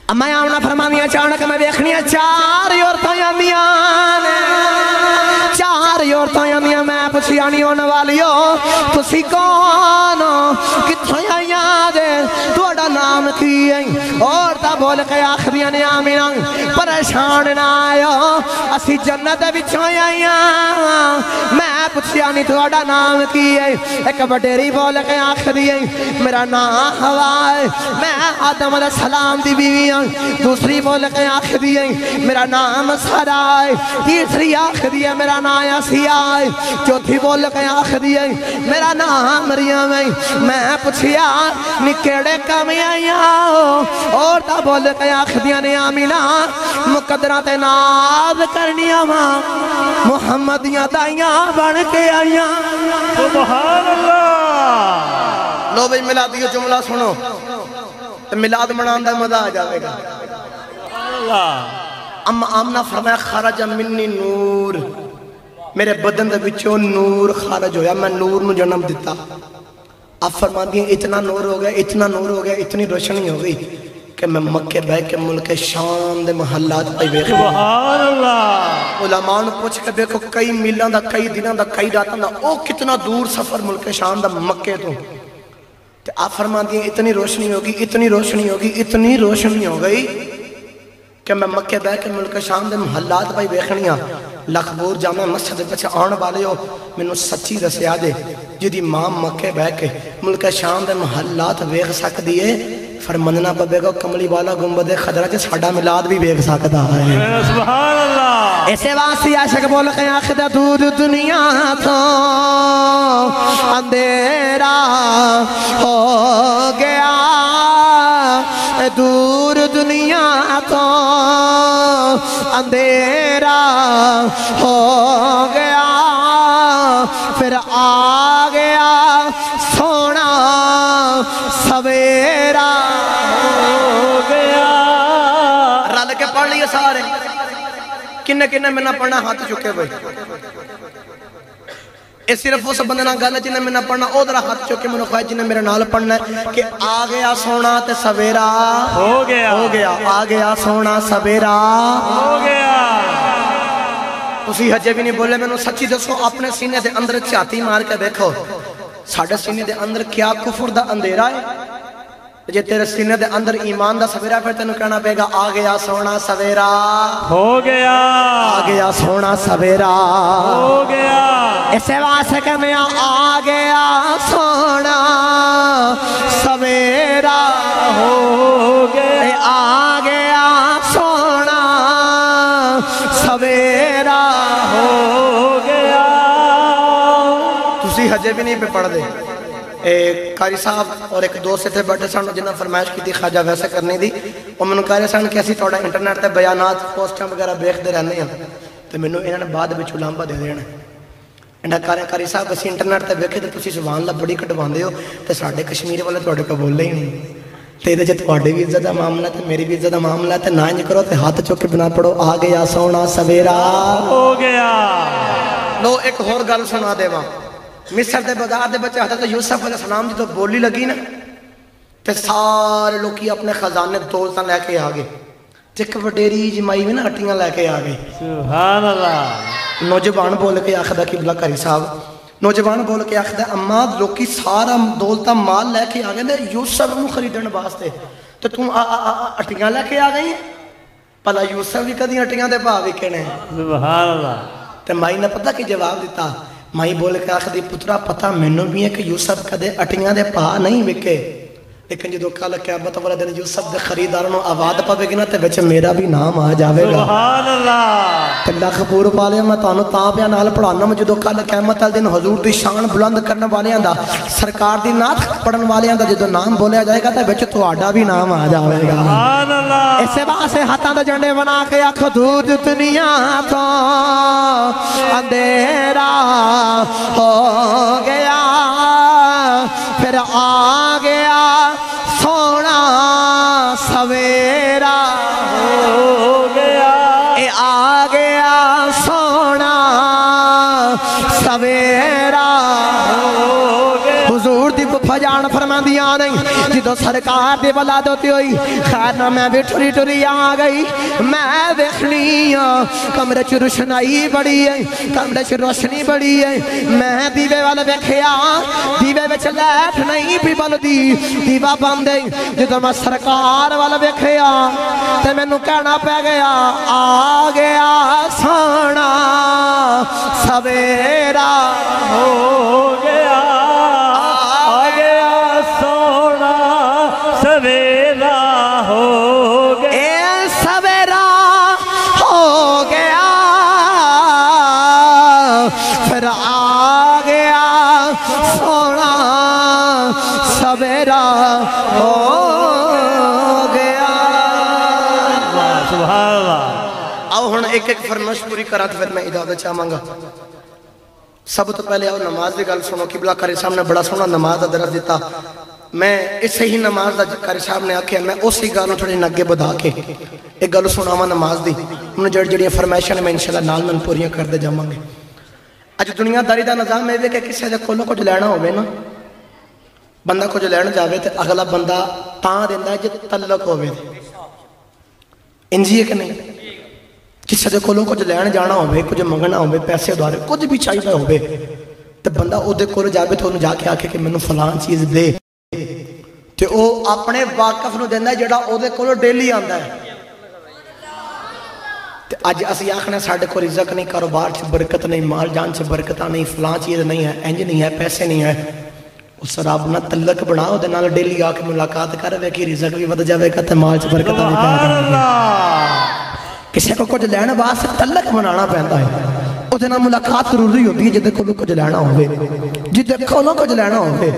اما آمنہ فرمانیاں چاہنا کہ میں دیکھنیاں چار عورتاں یاندیاں چار عورتاں یاندیاں میں پچھی آنی ہونے والی ہو تسی کون کتھوں یاد ہے توڑا نام کی اور تا بول کے آخریاں نے آمینہ پریشان نہ آیا اسی جنت بچوں آئیاں میں پوچھیا نہیں تھوڑا نام کی ہے ایک بڑیری بول کے آخری ہے میرا نام ہوا ہے میں آدم علیہ السلام دی بیوی ہوں دوسری بول کے آخری ہے میرا نام سارا ہے تیسری آخری ہے میرا نام یسیہ ہے چوتھی بول کے آخری ہے میرا نام مریم ہے میں پوچھیا نکیڑے کمی آئیاں اور تا بول کے آخریاں نے آمینہ مقدرات ناز کرنیاں ماں محمدیاں دائیاں بن کے آئیاں سبحان اللہ لو بھئی میلادی یہ جملہ سنو میلاد منان دا مزہ آ جاوے گا اما آمنہ فرمایا خارج منی نور میرے بدن دے بچوں نور خارج ہویا میں نور نو جنم دیتا آپ فرما دیا اتنا نور ہو گیا اتنا نور ہو گیا اتنی روشنی ہو گئی کہ میں مکہ بہ کے ملک شام دے محلات پہ بیخ سبحان اللہ علماء نے پوچھ کے دیکھو کئی میلان دا کئی دنوں دا کئی راتوں دا او کتنا دور سفر ملک شام دا مکہ تو آپ فرما دیا اتنی روشنی ہوگی اتنی روشنی ہوگی اتنی روشنی ہو گئی کہ میں مکہ بہ کے ملک شام دے محلات پہ بیخنیاں لکھبور جامع مسجد پچھے آن والے ہو میں نے سچی رسیا دے جدی ماں مکہ بہ کے ملک شام دے محلات بیخ سک دیئے فرمندنا پبے کو کملی والا گنبد خضرہ جے ساڑھا ملاد بھی بیخ سکتا ہے سبحان اللہ ایسے واسی عاشق بول کے آخدہ دور دنیا تو اندھیرا ہو گیا دور دنیا تو اندھیرا ہو گیا پھر آ گیا سونا سویرا ہو گیا رل کے پڑھ لیے سارے کنے کنے میں نہ پڑھنا ہاتھ چکے ہوئے اس صرف اس بندے نہ گل جنہیں میں نہ پڑھنا او درہ ہاتھ چکے میں نے خواہد جنہیں میرے نال پڑھنا ہے کہ آ گیا سونا تے سویرا ہو گیا آ گیا سونا سویرا ہو گیا اسی حجے بھی نہیں بولے میں نے سچی دسو اپنے سینے دے اندر چاہتی مار کے دیکھو ساڑھے سینے دے اندر کیا کفر دا اندھیرا ہے جے تیرے سینے دے اندر ایمان دا سویرا پھر تینوں کہنا پے گا آ گیا سونا سویرا ہو گیا آ گیا سونا سویرا ہو گیا اسے واسے کہ میں آ گیا سونا سویرا ہو گیا آ گیا سونا سویرا ہو گیا تسی حجے بھی نہیں پہ پڑھ دے قاری صاحب اور ایک دوست تھے بیٹھے سن جنہاں فرمائش کی تھی خواجہ ویسے کرنی دی اور میں نے قاری سن کیسی توڑا انٹرنیٹ تے بیانات پوسٹاں وغیرہ بیخ دے رہنے ہیں تو میں نے انہوں نے بعد بچ لامبا دے دینا انہاں قاری صاحب اسی انٹرنیٹ تے بیخے تو تسی سبحان اللہ بڑی کٹوان دے ہو تو ساڑھے کشمیر والے توڑے کو بول لے ہی نہیں تیرے جے توڑے بھی عزت دا معاملہ تے میری بھی عزت دا معاملہ تے نہ کرو تے ہاتھ چوکے بنا پڑو آ گیا سونا سویرا ہو گیا لو ایک اور گل سنا دے وہاں مصر دے بازار دے بچے حضرت یوسف علیہ السلام جی تو بولی لگی نا تے سارے لوگی اپنے خزانے دولتاں لے کے آگے ایک وڈیری جمائی میں نا ہٹیاں لے کے آگے سبحان اللہ نوجوان بول کے آخدہ قبلہ قاری صاحب نوجوان بول کے آخدہ اما لوگی سارا دولتاں مال لے کے آگے دے یوسف نو خریدن واسطے تو تم ہٹیاں لے کے آگئی ہیں پہلا یوسف بھی کدی ہٹیاں دے پا وکنے سبحان اللہ تے مائی نے پتہ کی جواب دیتا مائی بول کے آخدی پترا پتہ میں بھی ہے کہ یوسف کدے اٹیاں دے پا نہیں وکے لیکن جدو کل قیامت والے دن یوسف دے خریداروں آواز پاوے گی نا تے وچ میرا بھی نام آ جاوے گا سبحان اللہ تے لکھ پور پالے میں تانوں تاں پیا نال پڑھانا میں جدو کل قیامت والے دن حضور دی شان بلند کرنے والیاں دا سرکار دی نعت پڑھن والیاں دا جدو نام بولیا جائے گا تے وچ تہاڈا بھی نام آ جاوے گا سبحان اللہ اسے واسطے ہاتھاں دے جھنڈے بنا کے آکھو دور دنیا تو اندھیرا ہو گیا پھر آ گیا سونا سویرا ہو گیا اے آ گیا سونا سویرا ہو گیا حضور دی بفا جان فرما دیا نہیں جدو سرکار دی ولادت ہوئی خیر نہ میں بھی ٹری ٹری آ گئی میں دیکھنی کمرے چ روشنائی بڑی ہے کمرے چ روشنی بڑی ہے میں دیوے وال ویکھیا دیوے وچ لائٹ نہیں پی بلدی دیوا بند ہے جدو میں سرکار وال ویکھیا تے مینوں کہنا پہ گیا آ گیا سونا سویرا ہو گیا آ گیا سونا سویرا ہو گیا اے سویرا ہو گیا پھر آ گیا سونا سویرا ہو گیا سبحان اللہ آؤ ہن ایک ایک فرمائش پوری کرا تو پھر میں اجازت چاہوں گا سب تو پہلے آؤ نماز دی گل سنو قبلہ قاری صاحب نے بڑا سونا نماز دا درس دیتا میں اسے ہی نماز دا قاری صاحب نے آکھیا میں اسی گالوں تھوڑی نگے بدا کے ایک گل سناواں نماز دی انہوں جڑ جڑیاں فرمائشاں نے میں انشاءاللہ نال نال پوریاں کر دے جاواں گے اج دنیا داری دا نظام ہے کہ کسی دے کولوں کچھ لینا ہوے نا بندہ کچھ لین جاوے تے اگلا بندہ تاں دیندا ہے جے تعلق ہوے انجی ہے کہ نہیں کسی دے کولوں کچھ لین جانا ہوے کچھ منگنا ہوے پیسے ادھارے کچھ بھی چاہیے ہوے تے بندہ او دے کول جاوے تے اونوں جا کے آکھے کہ مینوں فلان چیز دے تے او اپنے واقف نو دیندا ہے جڑا او دے کول ڈیلی آندا ہے تے اج اسی آکھنا ساڈے کول رزق نہیں کاروبار چ برکت نہیں مال جان چ برکت نہیں فلاں چیز نہیں ہے انج نہیں ہے پیسے نہیں ہے اس رب نہ تعلق بنا او دے نال ڈیلی آ کے ملاقات کر ویکھی رزق بھی ود جاوے گا تے مال چ برکت بھی سبحان پائے گا اللہ کسی کو کچھ لینا واسطے تعلق بنانا پیندا ہے او دے نال ملاقات ضروری ہوندی ہے جدے کول کچھ لینا ہوے جدے کول کچھ لینا ہوے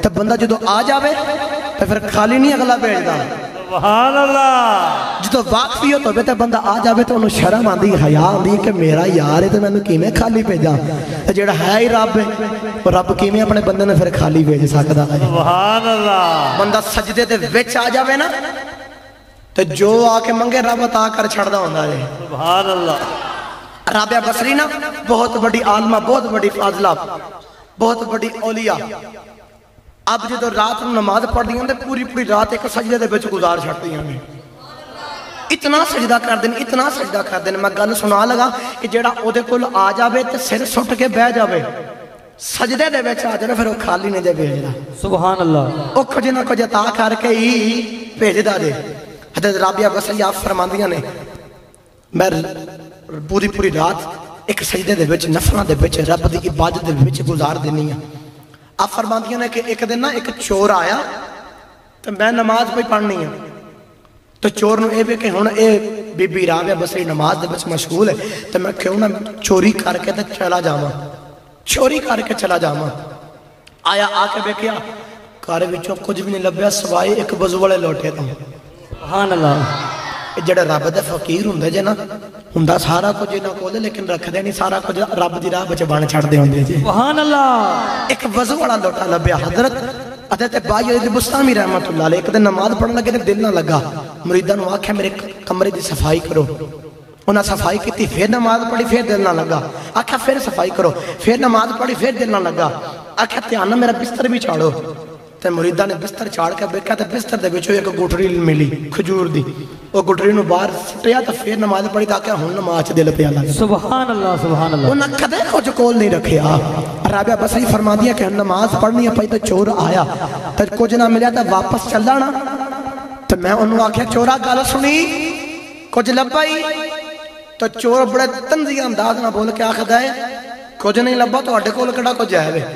تے بندہ جدوں آ جاوے تے پھر خالی نہیں اگلا بھیجدا سبحان اللہ جدوں واقفیت ہوے تے بندہ آ جاوے تے اونوں شرم آندی حیا آندی کہ میرا یار ہے تے مینوں کیویں خالی بھیجاں تے جڑا ہے ہی رب ہے او رب کیویں اپنے بندے نے پھر خالی بھیج سکدا ہے سبحان اللہ بندہ سجدے دے وچ آ جاوے نا تے جو آ کے منگے رب عطا کر چھڑدا ہوندا ہے سبحان اللہ رابعہ بصری نا بہت بڑی عالمہ بہت بڑی فاضلہ بہت بڑی اولیاء اب جدو رات نماز پڑھ دیاں تے پوری پوری رات ایک سجدے دے وچ گزار چھڑ دیاں نے اتنا سجدہ کر دین میں گل سنا لگا کہ جیڑا او دے کول آ جاوے تے سر سٹ کے بہ جاوے سجدے دے وچ آ جاوے پھر او خالی نہیں دے بھیجدا سبحان اللہ او کچھ نہ کچھ عطا کر کے ہی بھیجدا دے حضرت رابعہ بصری آپ فرماندیاں نے میں پوری پوری رات ایک سجدے دے وچ نفلاں دے وچ رب دی عبادت دے وچ گزار دینی ہے آپ فرماندیاں نے کہ ایک دن نا ایک چور آیا تو میں نماز پہ پڑھنی ہے تو چور نو اے بھی کہ ہن اے بی بی رابعہ بصری نماز دے وچ مشغول ہے تو میں کیوں نہ چوری کر کے تے چلا جاواں چوری کر کے چلا جاواں آیا آ کے بیٹھیا گھر وچوں کچھ بھی نہیں لبیا سوائے ایک وضو والے لوٹے تو سبحان اللہ جڑا رب دے فقیر ہوندے جے نا ہوندا سارا کچھ انہاں کول لیکن رکھدے نہیں سارا کچھ رب دی راہ وچ بن چھڑدے ہوندے جے سبحان اللہ ایک وضو والا لوٹا لبیا حضرت بائی علی بستامی رحمت اللہ علیہ ایک دن نماز پڑھن لگے تے دل نہ لگا مریداں نو آکھیا میرے کمرے دی صفائی کرو انہاں صفائی کیتی پھر نماز پڑھی پھر دل نہ لگا آکھیا پھر صفائی کرو پھر نماز پڑھی پھر دل نہ لگا آکھیا دھیان نال میرا بستر بھی چاڑو تے مریداں نے بستر چاڑ کے بیٹھا تے بستر دے وچوں ایک گٹری ملی کھجور دی او گٹری نو باہر سٹیا تے پھر نماز پڑھی تاکہ ہن نماز دل پیا لگا سبحان اللہ انہاں کدے کچھ کول نہیں رکھیا رابعہ بصری فرماندی ہے کہ نماز پڑھنی پئی تے چور آیا تے کچھ نہ ملیا تے واپس چلا نا تے میں انہوں آکھیا چورا گل سنی کچھ لبا ہی تو چور بڑے تنزیہ انداز نہ بول کے آکھدا ہے کچھ نہیں لبا تواڈے کول کیڑا کچھ ہے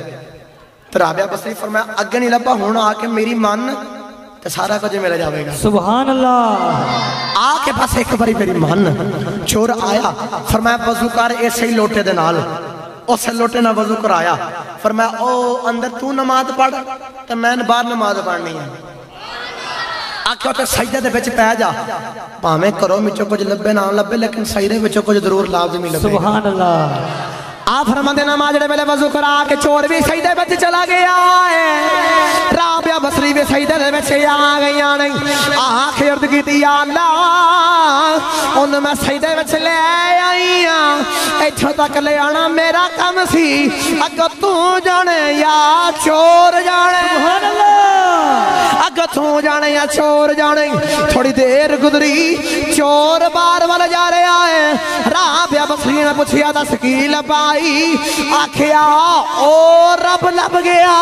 تو رابعہ بصری فرمایا اگے نہیں لبا ہن آ کے میری مان تے سارا کچھ مل جاوے گا سبحان اللہ آ کے بس ایک باری میری مان چور آیا فرمایا وضو کر ایسے ہی لوٹے دے نال اس لوٹے نہ وضو کرایا فرمایا او اندر تو نماز پڑھ تے میں باہر نماز پڑھنی ہے آکھو تے سجدے دے وچ پے جا بھاویں کرو وچوں کچھ لبے نہ لبے لیکن سجدے وچوں کچھ ضرور لازمی لبے سبحان اللہ آپ فرماندے نماز جڑے ویلے وضو کرا کے چور بھی سجدے وچ چلا گیا ہے رابعہ بصری بھی سجدے دے وچ آ گئیاں نے آخ عرض کیتی یا اللہ ان میں سجدے وچ لے آئی ہاں ایتھوں تک لے آنا میرا کم سی اگو تو جانے یا چور جانے سبحان اللہ اگو تو جانے یا چور جانے تھوڑی دیر گزری چور بار والا جا رہا ہے رابعہ بصری نے پوچھیا دس کی لبائی آکھیا او رب لب گیا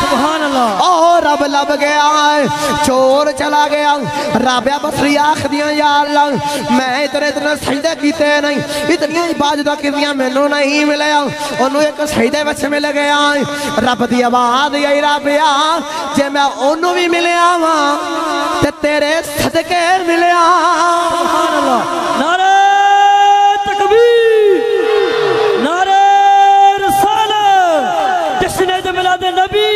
سبحان اللہ او رب لب گیا چور چلا گیا رابعہ بصری آکھ دیا یا اللہ میں اتنے سجدے کیتے نہیں اتنی عبادتاں کیتیاں مینوں نہیں ملیا انہوں ایک سجدے وچ مل گیا رب دی آواز آئی رابعہ جے میں انہوں بھی ملیا ہاں تے تیرے صدقے ملیا سبحان اللہ نعرہ تکبیر نعرہ رسالت جشن میلاد نبی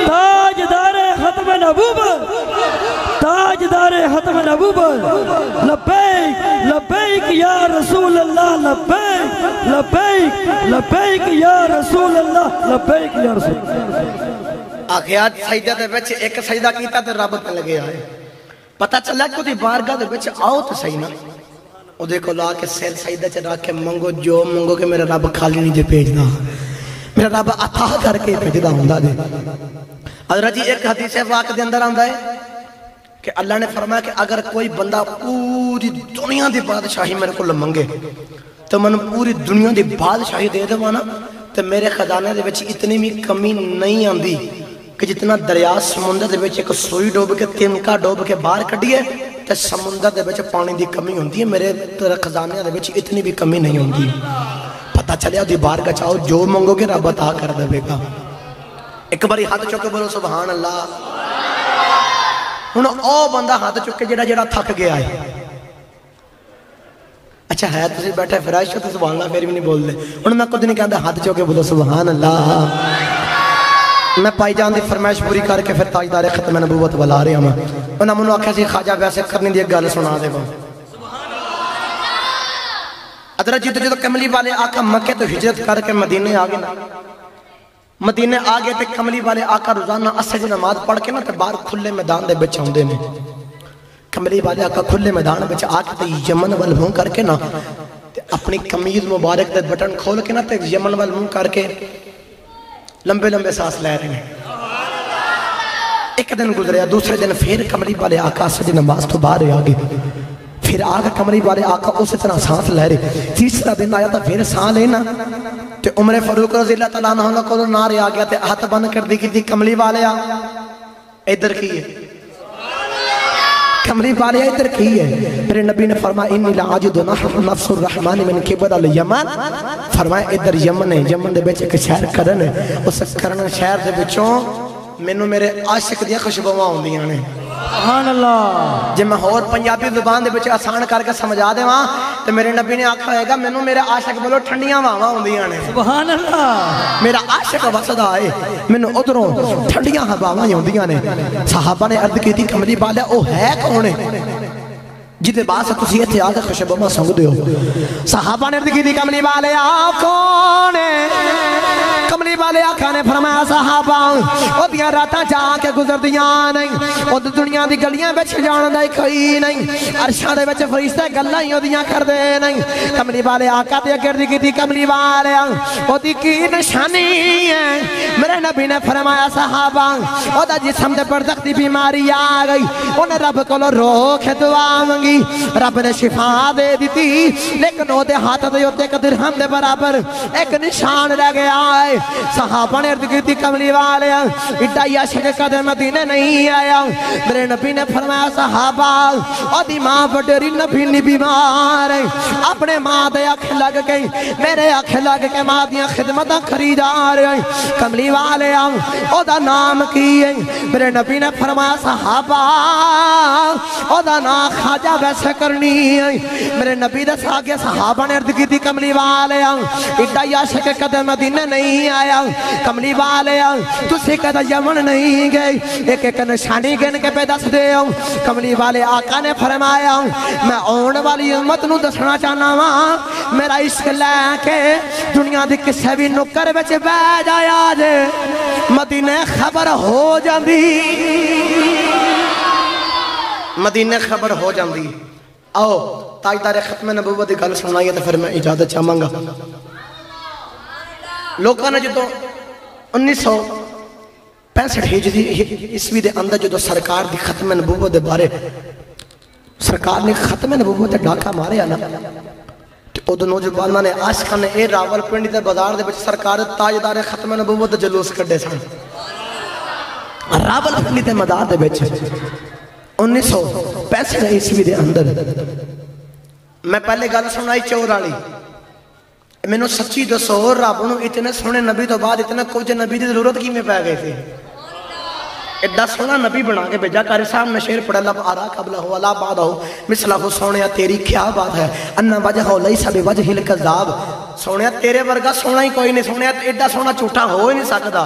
تاجدار ختم نبوت تاجدار ختم نبوت لبیک لبیک یا رسول اللہ لبیک لبیک لبیک یا رسول اللہ لبیک یا رسول اللہ آخیات سجدہ دے بچ ایک سجدہ کیتا تے رب تے لگے آئے پتہ چلا کہ دی بارگاہ دے بچ آؤ تو صحیح نا او دیکھو لا کے سیل سجدہ چ رکھ کے منگو جو منگو کہ میرا رب خالی نہیں جے بھیجدا میرا رب عطا کر کے بھیجدا ہوندا دے حضرت جی ایک حدیث پاک دے اندر آندا ہے کہ اللہ نے فرمایا کہ اگر کوئی بندہ پوری دنیا دی بادشاہی میرے کو منگے تو میں پوری دنیا دی بادشاہی دے دے نا تو میرے خزانے دے وچ اتنی بھی کمی نہیں آندی کہ جتنا دریا سمندر دے وچ ایک سوئی ڈوب کے تنکا ڈوب کے باہر کڈیے تے سمندر دے وچ پانی دی کمی ہوندی ہے میرے خزانے دے وچ اتنی بھی کمی نہیں ہوندی پتہ چلیا دی بارگاہ چاہو جو منگو گے رب عطا کر دے گا ایک باری ہاتھ چوکے بولو سبحان اللہ ہن او بندہ ہاتھ چوکے جڑا تھک گیا ہے اچھا ہے تسی بیٹھے فرائش ہو تو سبحان اللہ پھر بھی نہیں بول دے ہن میں کچھ نہیں کہندا ہاتھ چوکے بولو سبحان اللہ میں پائی جان دی فرمائش پوری کر کے پھر تاجدار ختم نبوت بلا رہا ہوں انہاں منوں آکھیا سی خواجہ ویسے کرنی دی ایک گل سنا دے حضرت جی تو جدو کملی والے آقا مکے تو ہجرت کر کے مدینے آگے نا مدینے آگے تے کملی والے آقا روزانہ عصر دی نماز پڑھ کے نا تے باہر کھلے میدان دے بچ آوندے نے کملی والے آقا کھلے میدان بچ آ کے تے یمن ول منہ کر کے نا تے اپنی قمیض مبارک تے بٹن کھول کے نا تے یمن ول منہ کر کے لمبے لمبے سانس لے رہے ہیں ایک دن گزریا دوسرے دن پھر کملی والے آقا عصر دی نماز تو باہر آگے پھر آگے کمری والے آقا اسی طرح سانس لے رہے تیسرا دن آیا تھا پھر سانس لینا تے عمر فاروق رضی اللہ تعالیٰ عنہ کو نعرے آ گیا تے ہاتھ بند کر دی کی تھی کملی والے ادھر کی ہے کملی والے ادھر کی ہے میرے نبی نے فرمایا انی لعاجد نفس الرحمن من قبل الیمن فرمایا ادھر یمن ہے یمن دے بیچ ایک شہر کرن ہے اس کرن شہر دے بچوں مینوں میرے عاشق دیا خوشبواں ہوندیاں نے سبحان اللہ جب میں اور پنجابی زبان دے بچے آسان کر کے سمجھا دے وہاں تو میرے نبی نے آکھا ہوئے گا مینوں میرے عاشق بولو ٹھنڈیاں واواں ہوندیاں نے سبحان اللہ میرا عاشق وسط آئے مینوں ادھروں ٹھنڈیاں ہواواں ہوندیاں نے صحابہ نے عرض کی تھی کملی والے او ہے کون ہے جدے بات سے تسی ایتھے آگے خوشبواں سنگ دے ہو صحابہ نے عرض کی تھی کملی والے آپ کون ہے کملی والے آقا نے فرمایا صحابہ او دیاں راتاں جا کے گزر دیاں نہیں او دنیا دی گلیاں بچ جان دا کوئی نہیں عرشاں دے وچ فرشتے گلاں ہی اودیاں کر دے نہیں کملی والے آقا تے گردی کیتی کملی والے او دی کی نشانی ہے میرے نبی نے فرمایا صحابہ او دا جسم دے پردخت دی بیماری آ گئی اونے رب کولو رو کے دعا منگی رب نے شفا دے دیتی لیکن او دے ہاتھ دے اوتے ایک درہم دے برابر ایک نشان رہ گیا ہے صحابہ نے عرض کی تھی کملی والے اڈا عاشق کدے مدینے نہیں آیا میرے نبی نے فرمایا صحابہ او دی ماں وڈیری نبی نہیں بیمار ہے اپنے ماں دے آنکھ لگ گئی میرے آنکھ لگ کے ماں دیاں خدمتاں خریدا رہے کملی والے او دا نام کی ہے میرے نبی نے فرمایا صحابہ او دا نام خواجہ ویسے کرنی ہے میرے نبی دے آگے صحابہ نے عرض کی تھی کملی والے اڈا عاشق کدے مدینے نہیں آیا کملی والے تسی کدے یمن نہیں گئے ایک ایک نشانی گن کے پہ دس دے کملی والے آقا نے فرمایا میں آن والی امت نو دسنا چاہنا وہاں میرا عشق لے کے دنیا دی کسے بھی نکر بچ بہ جایا جے مدینے خبر ہو جاندی مدینے خبر ہو جاندی آؤ تاجدار ختم نبوت دی گل سنائی ہے تو پھر میں اجازت چاہوں گا لوگوں نے جدو 1965 ہجری عیسوی دے اندر جدو سرکار دی ختم نبوت دے بارے سرکار نے ختم نبوت دے ڈاکہ مارے آنا او دو نوجوانوں نے عاشقاں نے اے راول پنڈی دے بازار دے وچ سرکار تاجدار ختم نبوت دے جلوس کڈے سن راول پنڈی دے مدار دے وچ 1965 عیسوی دے اندر میں پہلے گل سنائی چور والی میں نے سچی دسو رب نو اتنے سونے نبی تو بعد اتنے کچھ نبی دی ضرورت کی میں پہ گئے تھے ایڈا سونا نبی بنا کے بھیجا قاری صاحب نے شعر پڑھا لب آرا قبلہ ہو لا بعد ہو مثلہ ہو سونیا تیری کیا بات ہے انہ وجہ ہو لیسا بے وجہ الکذاب سونیا تیرے ورگا سونا ہی کوئی نہیں سونیا ایڈا سونا جھوٹا ہو ہی نہیں سکتا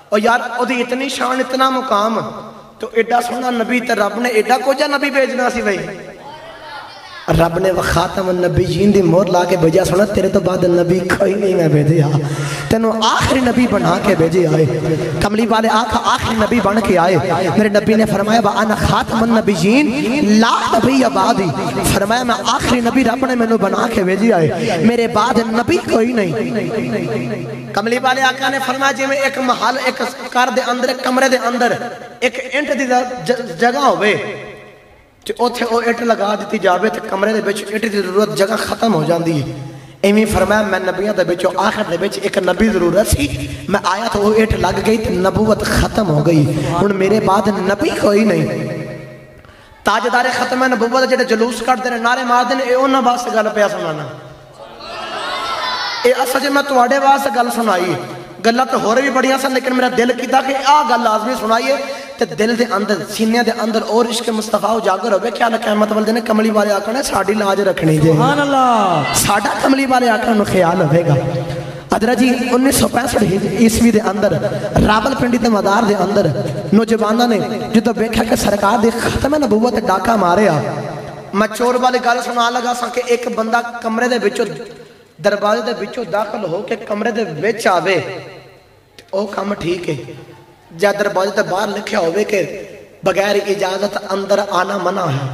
اور یار او دی اتنی شان اتنا مقام تو ایڈا سونا نبی تے رب نے ایڈا کوجا نبی بھیجنا سی بھائی رب نے خاتم النبیین دی مہر لا کے بھیجا سونا تیرے تو بعد نبی کوئی نہیں میں بھیجیا تینوں آخری نبی بنا کے بھیجے آئے کملی والے آخری نبی بن کے آئے میرے نبی نے فرمایا وَأَنَا خَاتَمُ النَّبِيِّينَ لَا نَبِيَّ بَعْدِي فرمایا میں آخری نبی رب نے میں بنا کے بھیجے آئے میرے بعد نبی کوئی نہیں کملی والے آقا نے فرمایا جی میں ایک محل ایک کار دے اندر ایک کمرے دے اندر ایک انٹ دی جگہ ہوئے اوتھے او اٹ لگا دیتی جاوے تے کمرے دے بچ اٹ دی ضرورت جگہ ختم ہو جاندی ہے ایویں فرمایا میں نبیوں دے بچ آخر دے بچ ایک نبی ضرورت سی میں آیا تو وہ اٹ لگ گئی تے نبوت ختم ہو گئی ہن میرے بعد نبی کوئی نہیں تاجدار ختم نبوت جڑے جلوس کڈدے نے نعرے ماردے نے اے انہاں واسطے گل پیا سنانا اے اصل میں تواڈے واسطے گل سنائی گلاں تو ہور بھی بڑیاں سن لیکن میرا دل کیتا کہ آ گل لازمی سنائیے تے دل دے اندر سینے دے اندر اور عشق مصطفیٰ اجاگر ہوئے کیا نہ قیامت والدے نے کملی والے آقا نے ساڑی لاج رکھنی دے سبحان اللہ ساڑا کملی والے آقا نے خیال ہوئے گا حضرت جی 1965 عیسوی دے اندر راول پنڈی دے مدار دے اندر نوجوانوں نے جدو بیکھا کہ سرکار دے ختم نبوت ڈاکہ مارے آ میں چور والے گل سنا لگا سا کہ ایک بندہ کمرے دے بچو دروازے دے بچو داخل ہو کے کمرے دے بچ آوے او کام ٹھیک ہے جا دروازے تے باہر لکھیا ہوئے کہ بغیر اجازت اندر آنا منع ہے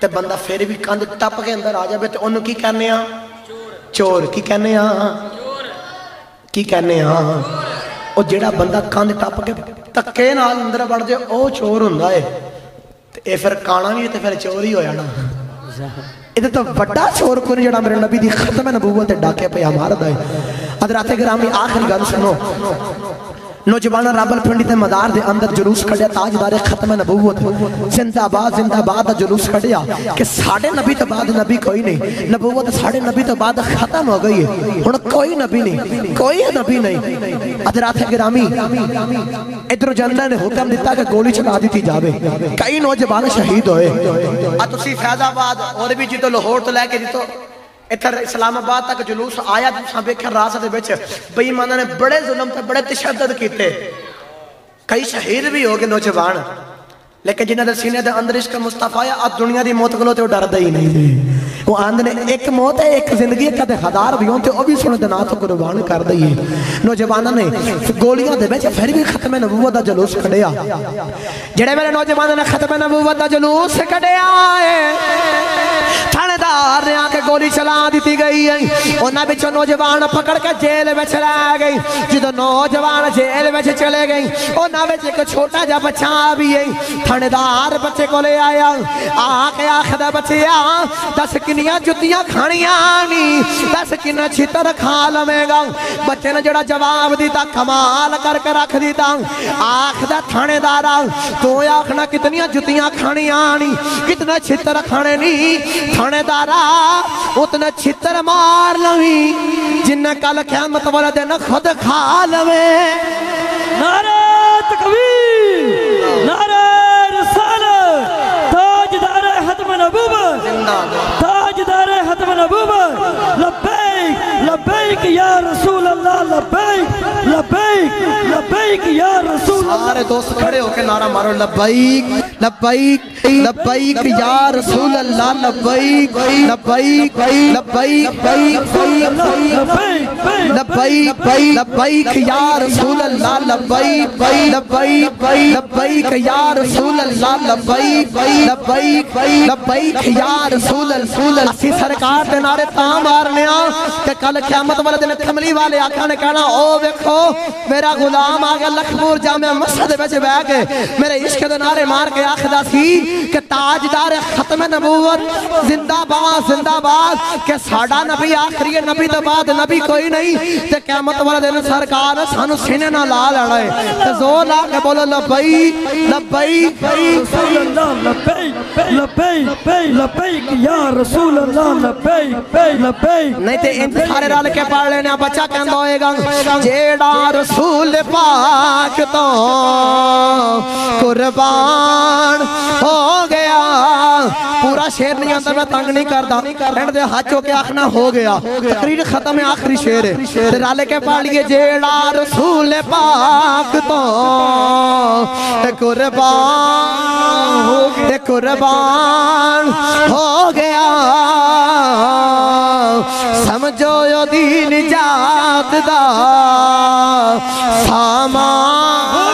تے بندہ پھر بھی کاند ٹپ کے اندر آ جائے تے انہوں کی کہنے ہاں چور کی کہنے ہاں کی کہنے ہاں او جیڑا بندہ کاند ٹپ کے تکے نال اندر بڑھ جائے او چور ہوندا ہے تے اے پھر کانا بھی تے پھر چور ہی ہو جانا ادھر تو بڑا چور کو نہیں جڑا میرے نبی دی ختم نبوت ڈاکے پہ ہمارا دائے حضرات گرامی آخر گل سنو نوجوانہ راول پنڈی تے مدار دے اندر جلوس کھڑیا تاجدار ختم نبوت زندہ باد جلوس کھڑیا کہ ساڑھے نبی تو بعد نبی کوئی نہیں نبوت ساڑھے نبی تو بعد ختم ہو گئی ہے ہن کوئی نبی نہیں کوئی نبی نہیں حضرات گرامی ادھر جنرل نے حکم دیتا کہ گولی چلا دیتی جاوے کئی نوجوان شہید ہوئے تسی فیض آباد اور بھی جیتو لاہور تو لے کے جیتو اتھر اسلام آباد تک جلوس آیا تو بیکھا راست دے بچ بے ایماناں نے بڑے ظلم تے بڑے تشدد کیتے کئی شہید بھی ہو گئے نوجوان لیکن جنہاں دے سینے دے اندر عشق مصطفیٰ اد دنیا دی موت کولوں تے ڈر دے ہی نہیں دے وہ آندے نے ایک موت ہے ایک زندگی کدے ہزار بھی ہون تے او بھی سن دے نا تو قربان کر دئیے نوجواناں نے گولیاں دے وچ پھر بھی ختم نبوت دا جلوس کڈیا جڑے میرے نوجواناں نے ختم نبوت دا جلوس کڈیا تھانے دار نے آ کے گولی چلا دیتی گئی انہاں وچوں نوجوان پکڑ کے جیل وچ لے گئی جدوں نوجوان جیل وچ چلے گئی انہاں وچ ایک چھوٹا جا بچہ بھی ہے تھانے دار بچے کو لے آیا آ کے آخدا بچیا 10 کنیاں جتیاں کھانیاں نہیں 10 کنہ چھتر کھا لویں گا بچے نے جڑا جواب دیتا کمال کر کے رکھ دیتا آخدا تھانے دارا تو آخنا کتنیاں جتیاں کھانیاں نہیں کتنا چھتر کھانے نہیں تھانے دارا اتنا چھتر مار لویں جنہ کل قیامت والا دن خود کھا لویں نعرہ تکبیر نعرہ رسالت تاجدار ختم نبوت تاجدار ختم نبوت لبیک لبیک یا رسول اللہ لبیک لبیک لبیک یا رسول اللہ سارے دوست کھڑے ہو کے نعرہ مارو لبیک لبیک لبیک یا رسول اللہ لبیک لبیک لبیک لبیک لبیک لبیک یا رسول اللہ لبیک لبیک لبیک یا رسول اللہ لبیک لبیک لبیک یا رسول اللہ اسی سرکار دے نعرے تاں مارنے کہ کل قیامت والے دن کملی والے آقا نے کہنا او ویکھو میرا غلام آگیا لکھپور جامعہ مسجد بچ بہ کے میرے عشق دے نعرے مار کے آخدہ سی کہ تاجدار ختم نبوت زندہ باد کہ ساڑا نبی آخری نبی تو بعد نبی کوئی نہیں تے قیامت والے دن سرکار سانو سینے نہ لا لڑے تے زور لا کے بولو لبیک لبیک رسول اللہ لبیک لبیک لبیک یا رسول اللہ لبیک لبیک نہیں تے انتخارے رال کے پڑھ لینے بچہ کہندہ ہوئے گا جیڑا رسول پاک تو قربان ہو گیا پورا شیر نہیں اندر میں تنگ نہیں کرتا اینڈ دے ہاتھوں کے آخنا ہو گیا تقریر ختم ہے آخری شیر ہے رالے کے پڑھ لیے جیڑا رسول پاک تو قربان ہو گیا سمجھو یو دین جات دا سامان